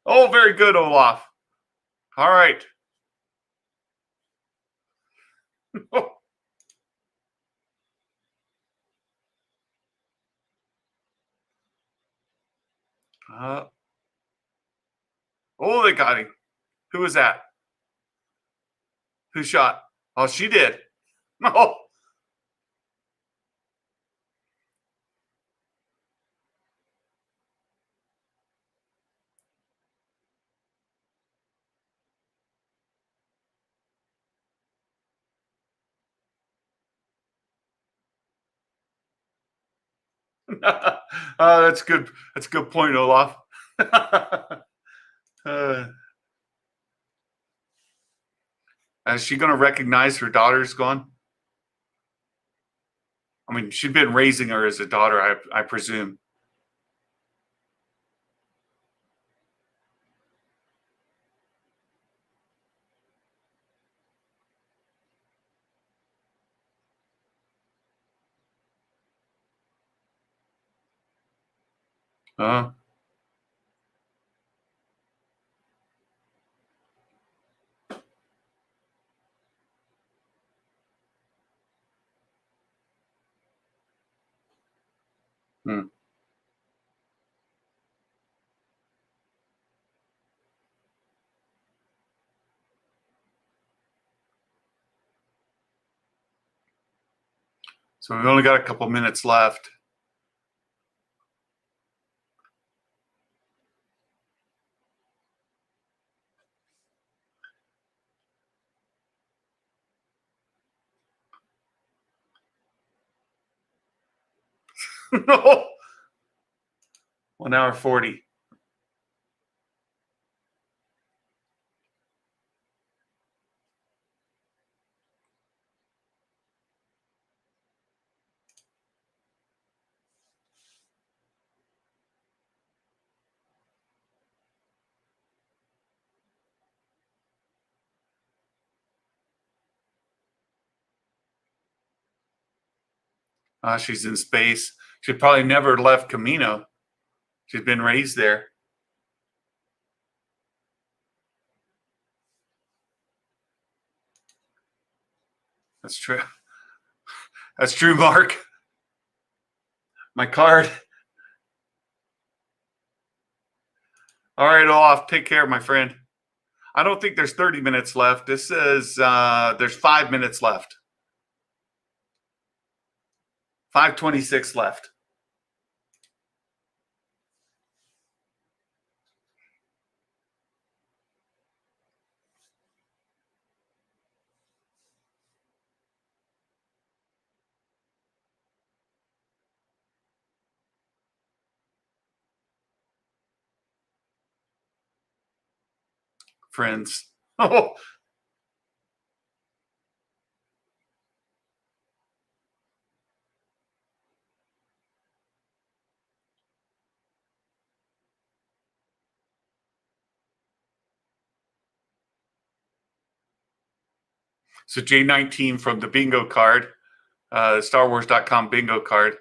S1: Oh, very good, Olaf. All right. uh, oh, they got him. Who was that? Who shot? Oh, she did. Oh. That's good. That's a good point, Olaf. Is she going to recognize her daughter's gone? I mean, she'd been raising her as a daughter, I presume. Uh, hmm. So we've only got a couple minutes left. No. 1 hour 40. She's in space. She probably never left Camino. She's been raised there. That's true. That's true, Mark. My card. All right, Olaf. Take care, my friend. I don't think there's 30 minutes left. This says there's 5 minutes left. 5:26 left. Friends. Oh. So J19 from the bingo card, StarWars.com bingo card.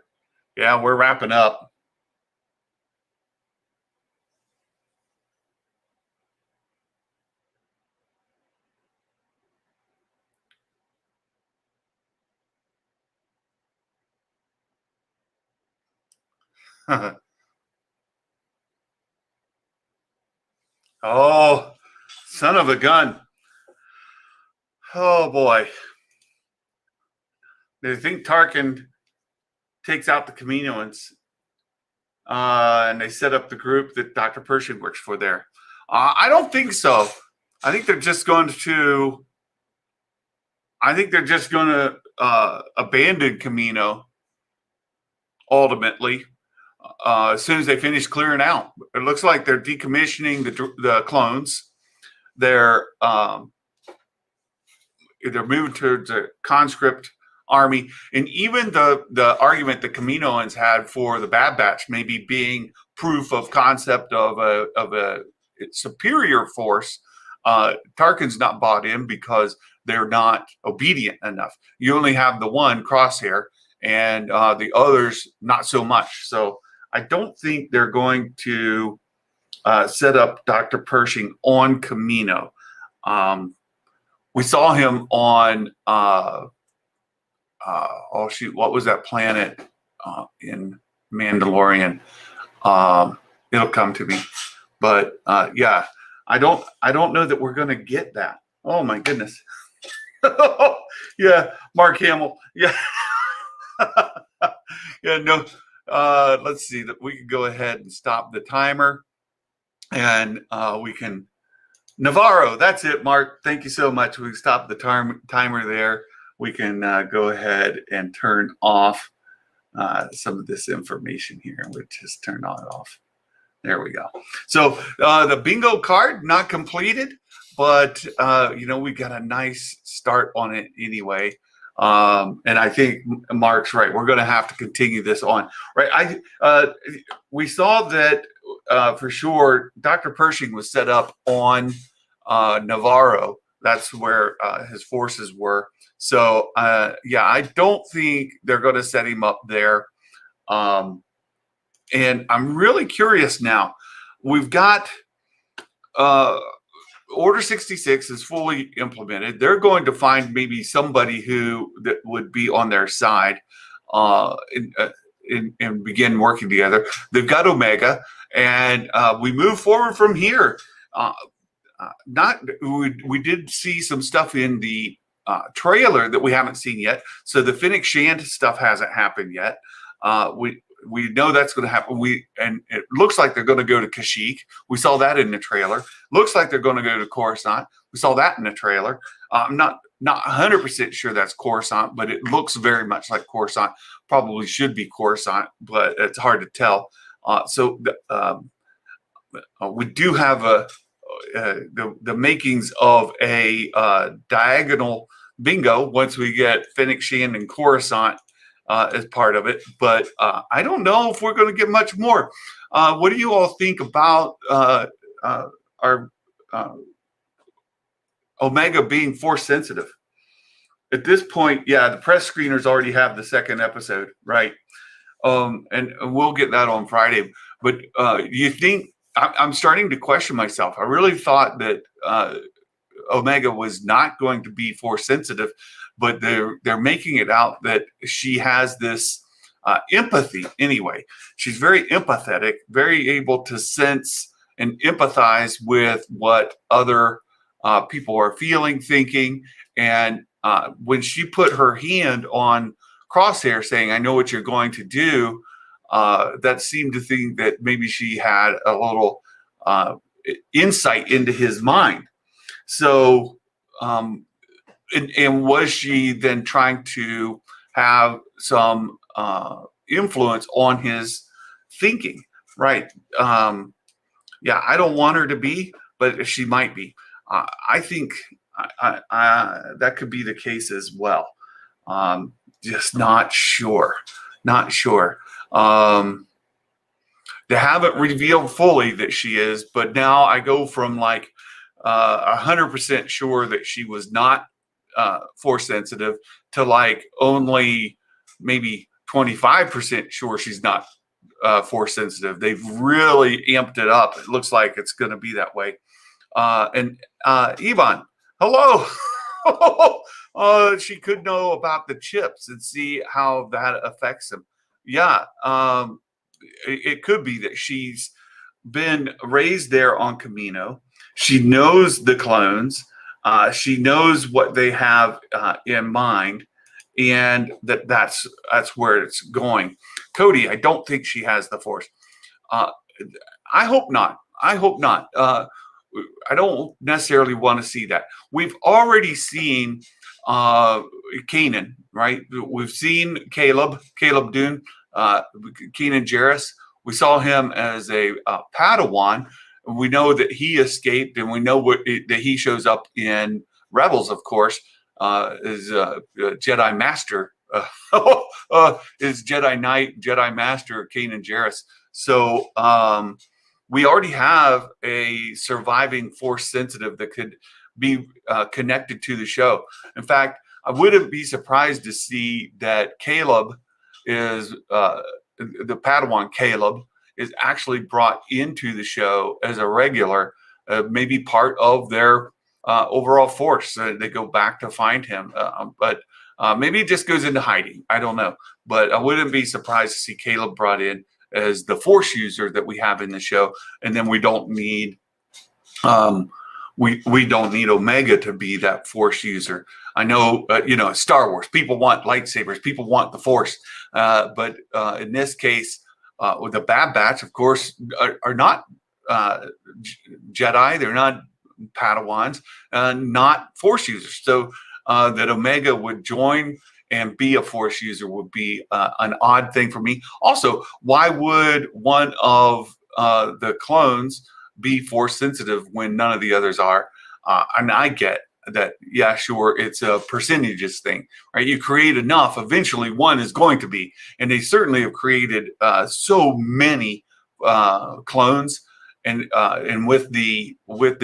S1: Yeah, we're wrapping up. Oh, son of a gun. Oh, boy. They think Tarkin takes out the Kaminoans, and they set up the group that Dr. Pershing works for there. I don't think so. I think they're just going to abandon Camino ultimately as soon as they finish clearing out. It looks like they're decommissioning the clones. They're moving towards a conscript army, and even the argument the Kaminoans had for the Bad Batch maybe being proof of concept of a superior force. Tarkin's not bought in because they're not obedient enough. You only have the one Crosshair, and the others not so much. So I don't think they're going to set up Dr. Pershing on Camino. We saw him on what was that planet in Mandalorian? It'll come to me, but yeah, I don't know that we're going to get that. Oh my goodness. Yeah, Mark Hamill. Yeah. Yeah, no. Let's see that we can go ahead and stop the timer, and we can Navarro. That's it, Mark. Thank you so much. We stop the timer there. We can go ahead and turn off some of this information here. We'll just turn it off. There we go. So the bingo card not completed, but we got a nice start on it anyway. And I think Mark's right. We're going to have to continue this on, right? We saw that for sure. Dr. Pershing was set up on Navarro. That's where his forces were. So yeah, I don't think they're going to set him up there. And I'm really curious now. We've got Order 66 is fully implemented. They're going to find maybe somebody that would be on their side and begin working together. They've got Omega, and we move forward from here. We did see some stuff in the trailer that we haven't seen yet. So the Fennec Shand stuff hasn't happened yet. We know that's going to happen. And it looks like they're going to go to Kashyyyk. We saw that in the trailer. Looks like they're going to go to Coruscant. We saw that in the trailer. I'm not Not 100% sure that's Coruscant, but it looks very much like Coruscant. Probably should be Coruscant, but it's hard to tell. We do have the makings of a diagonal bingo once we get Fennec Shand and Coruscant as part of it. But I don't know if we're going to get much more. What do you all think about our Omega being Force sensitive? At this point, yeah, the press screeners already have the second episode, right? And we'll get that on Friday. But you think, I'm starting to question myself. I really thought that Omega was not going to be Force sensitive, but they're making it out that she has this empathy anyway. She's very empathetic, very able to sense and empathize with what other people are feeling, thinking. And when she put her hand on Crosshair saying, "I know what you're going to do," that seemed to think that maybe she had a little insight into his mind. So, and was she then trying to have some influence on his thinking? Right. Yeah, I don't want her to be, but she might be. I think that could be the case as well. Just not sure. Not sure. They haven't revealed fully that she is, but now I go from like 100% sure that she was not Force sensitive to like only maybe 25% sure she's not Force sensitive. They've really amped it up. It looks like it's going to be that way. And Yvonne, hello. She could know about the chips and see how that affects him. Yeah, it could be that she's been raised there on Camino. She knows the clones. She knows what they have in mind, and that's where it's going. Cody, I don't think she has the Force. I hope not. I hope not. I don't necessarily want to see that. We've already seen Kanan, right? We've seen Caleb Dune, Kanan Jarrus. We saw him as a Padawan. We know that he escaped, and we know that he shows up in Rebels, of course, is Jedi Master, is Jedi Knight, Jedi Master Kanan Jarrus. So we already have a surviving Force sensitive that could be connected to the show. In fact, I wouldn't be surprised to see that Caleb is the Padawan Caleb is actually brought into the show as a regular, maybe part of their overall force. They go back to find him, but maybe he just goes into hiding. I don't know, but I wouldn't be surprised to see Caleb brought in as the Force user that we have in the show, and then we don't need we don't need Omega to be that Force user. I know, Star Wars, people want lightsabers, people want the Force, but in this case, with the Bad Batch, of course, are not Jedi. They're not Padawans, not Force users. So that Omega would join and be a Force user would be an odd thing for me. Also, why would one of the clones be Force sensitive when none of the others are? And I get that, yeah, sure, it's a percentages thing, right? You create enough, eventually one is going to be, and they certainly have created so many clones, and with the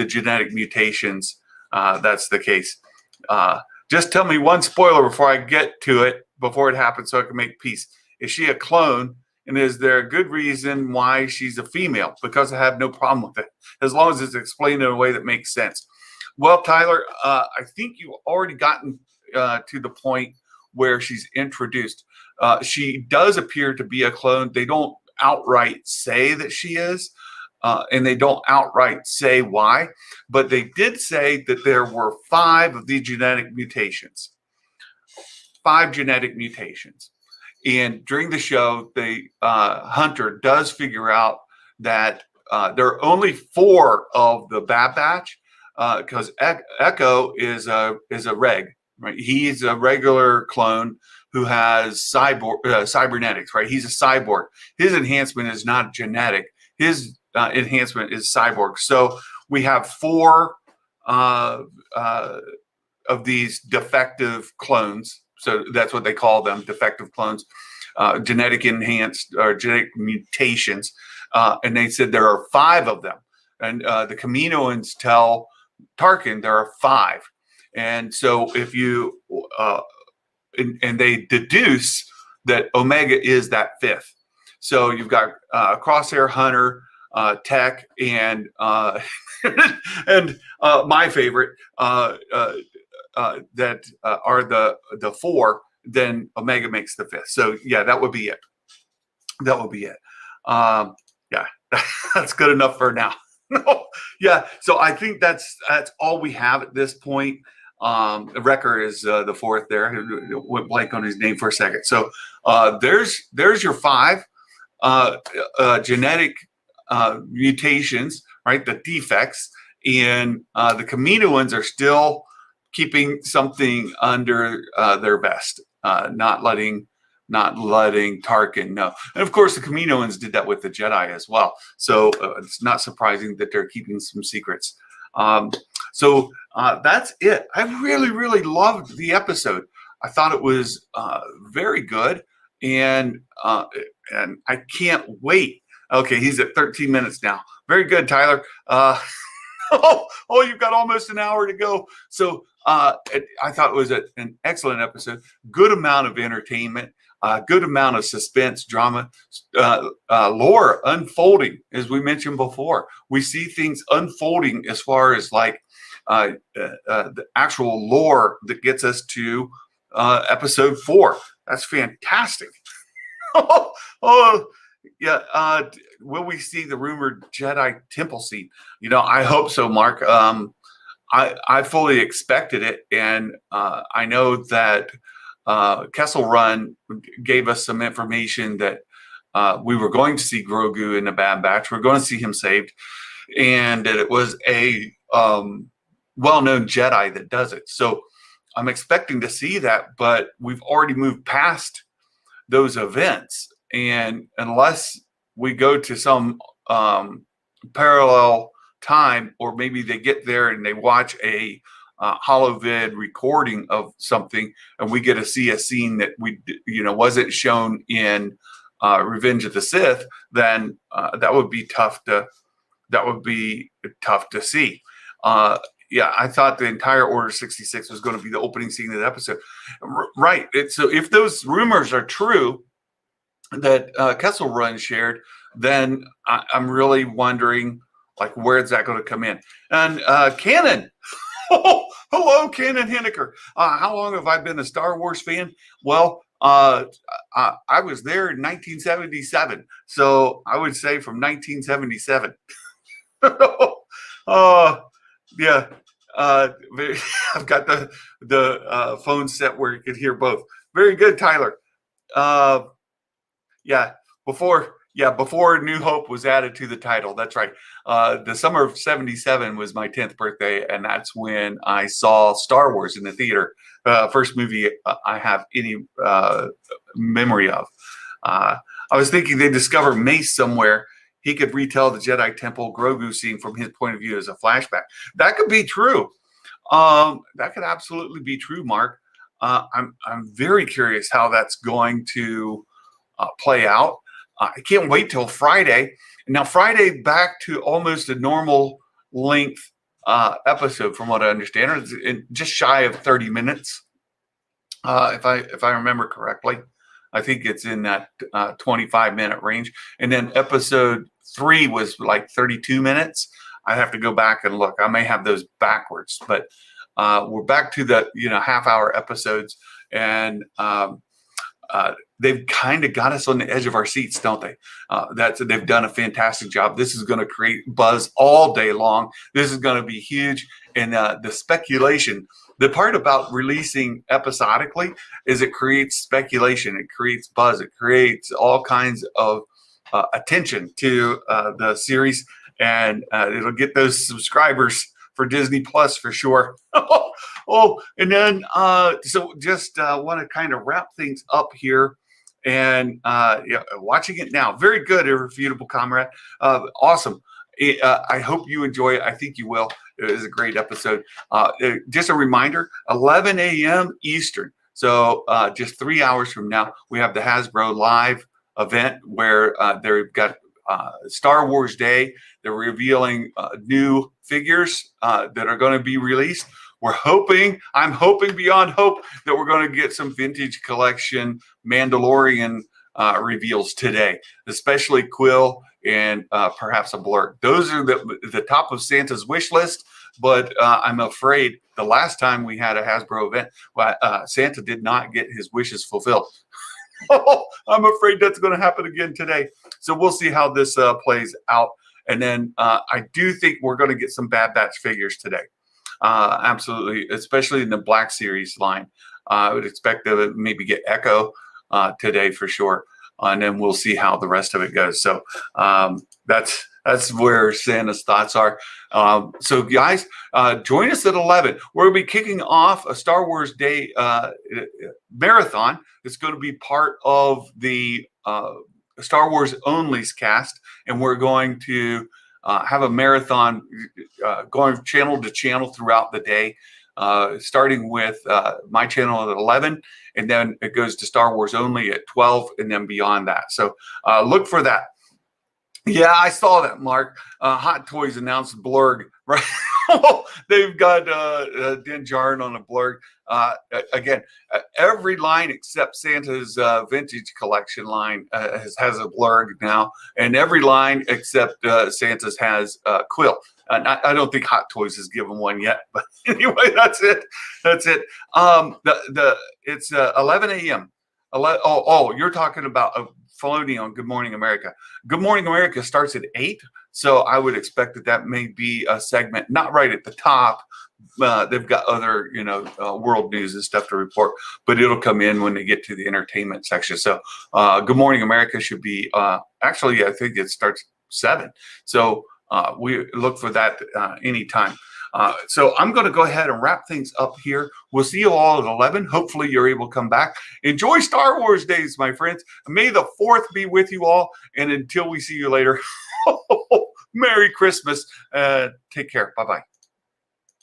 S1: genetic mutations, that's the case. Just tell me one spoiler before I get to it, before it happens, so I can make peace. Is she a clone? And is there a good reason why she's a female? Because I have no problem with it, as long as it's explained in a way that makes sense. Well, Tyler, I think you've already gotten to the point where she's introduced. She does appear to be a clone. They don't outright say that she is, and they don't outright say why, but they did say that there were 5 of the genetic mutations. 5 genetic mutations. And during the show, the Hunter does figure out that there are only 4 of the Bad Batch, because Echo is a reg, right? He's a regular clone who has cybernetics, right? He's a cyborg. His enhancement is not genetic. His enhancement is cyborg. So we have 4 of these defective clones. So that's what they call them, defective clones, genetic enhanced or genetic mutations. And they said there are 5 of them. And the Kaminoans tell Tarkin there are 5. And so if you, and they deduce that Omega is that 5th. So you've got Crosshair, Hunter, Tech, and and my favorite that are the 4. Then Omega makes the 5th. So yeah, that would be it. That would be it. Yeah, that's good enough for now. Yeah, so I think that's all we have at this point. Wrecker is the 4th there. Went blank on his name for a second. So there's your 5 genetic mutations, right? The defects, and the Kaminoans are still keeping something under their vest, not letting Tarkin know. And of course, the Kaminoans did that with the Jedi as well. So it's not surprising that they're keeping some secrets. So that's it. I really, really loved the episode. I thought it was very good, and I can't wait. Okay, he's at 13 minutes now. Very good, Tyler. You've got almost an hour to go. So I thought it was an excellent episode. Good amount of entertainment. Good amount of suspense, drama, lore unfolding, as we mentioned before. We see things unfolding as far as like the actual lore that gets us to episode 4. That's fantastic. Yeah. Will we see the rumored Jedi temple scene? I hope so, Mark. I fully expected it, and I know that Kessel Run gave us some information that we were going to see Grogu in the Bad Batch. We're going to see him saved, and that it was a well-known Jedi that does it. So I'm expecting to see that, but we've already moved past those events, and unless we go to some parallel time, or maybe they get there and they watch a holovid recording of something, and we get to see a scene that wasn't shown in Revenge of the Sith, then that would be tough to see. Yeah, I thought the entire Order 66 was going to be the opening scene of the episode. Right. So if those rumors are true that Kessel Run shared, then I'm really wondering, like, where's that going to come in? And Canon. Hello, Canon Henniker. How long have I been a Star Wars fan? Well, I was there in 1977. So I would say from 1977. Yeah. I've got the phone set where you can hear both. Very good, Tyler. Yeah. Before New Hope was added to the title. That's right. The summer of 77 was my 10th birthday, and that's when I saw Star Wars in the theater. First movie I have any memory of. I was thinking they discover Mace somewhere. He could retell the Jedi Temple Grogu scene from his point of view as a flashback. That could be true. That could absolutely be true, Mark. I'm very curious how that's going to play out. I can't wait till Friday. Now, Friday back to almost a normal length episode, from what I understand, it's just shy of 30 minutes, if I remember correctly. I think it's in that 25-minute range. And then episode 3 was like 32 minutes. I have to go back and look. I may have those backwards, but we're back to the half-hour episodes, and they've kind of got us on the edge of our seats, don't they? They've done a fantastic job. This is going to create buzz all day long. This is going to be huge. And the speculation, the part about releasing episodically is it creates speculation. It creates buzz. It creates all kinds of attention to the series, and it'll get those subscribers for Disney Plus for sure. And then so just want to kind of wrap things up here. And watching it now, very good, Irrefutable Comrade. Awesome. I hope you enjoy it. I think you will. It was a great episode. Just a reminder, 11 a.m. Eastern. So just 3 hours from now, we have the Hasbro Live event where they've got Star Wars Day. They're revealing new figures that are going to be released. I'm hoping beyond hope that we're going to get some vintage collection Mandalorian reveals today, especially Quill and perhaps a Blurg. Those are the top of Santa's wish list, but I'm afraid the last time we had a Hasbro event, Santa did not get his wishes fulfilled. I'm afraid that's going to happen again today. So we'll see how this plays out. And then I do think we're going to get some Bad Batch figures today. Absolutely, especially in the Black Series line. I would expect to maybe get Echo today for sure. And then we'll see how the rest of it goes. So that's where Santa's thoughts are. So guys, join us at 11. We'll be kicking off a Star Wars Day marathon. It's going to be part of the Star Wars Only's cast, and we're going to have a marathon going channel to channel throughout the day, starting with my channel at 11, and then it goes to Star Wars Only at 12, and then beyond that. So look for that. Yeah, I saw that, Mark. Hot Toys announced Blurg, right? They've got Din Djarin on a Blurg. Again, every line except Santa's vintage collection line has a Blurg now, and every line except Santa's has Quill. I don't think Hot Toys has given one yet, but anyway, that's it. That's it. It's 11 a.m. You're talking about Filoni on Good Morning America. Good Morning America starts at 8, so I would expect that may be a segment not right at the top. They've got other, world news and stuff to report, but it'll come in when they get to the entertainment section. So Good Morning America should be actually, I think it starts 7. So we look for that anytime. So I'm going to go ahead and wrap things up here. We'll see you all at 11. Hopefully you're able to come back. Enjoy Star Wars days, my friends. May the 4th be with you all. And until we see you later, Merry Christmas. Take care. Bye-bye.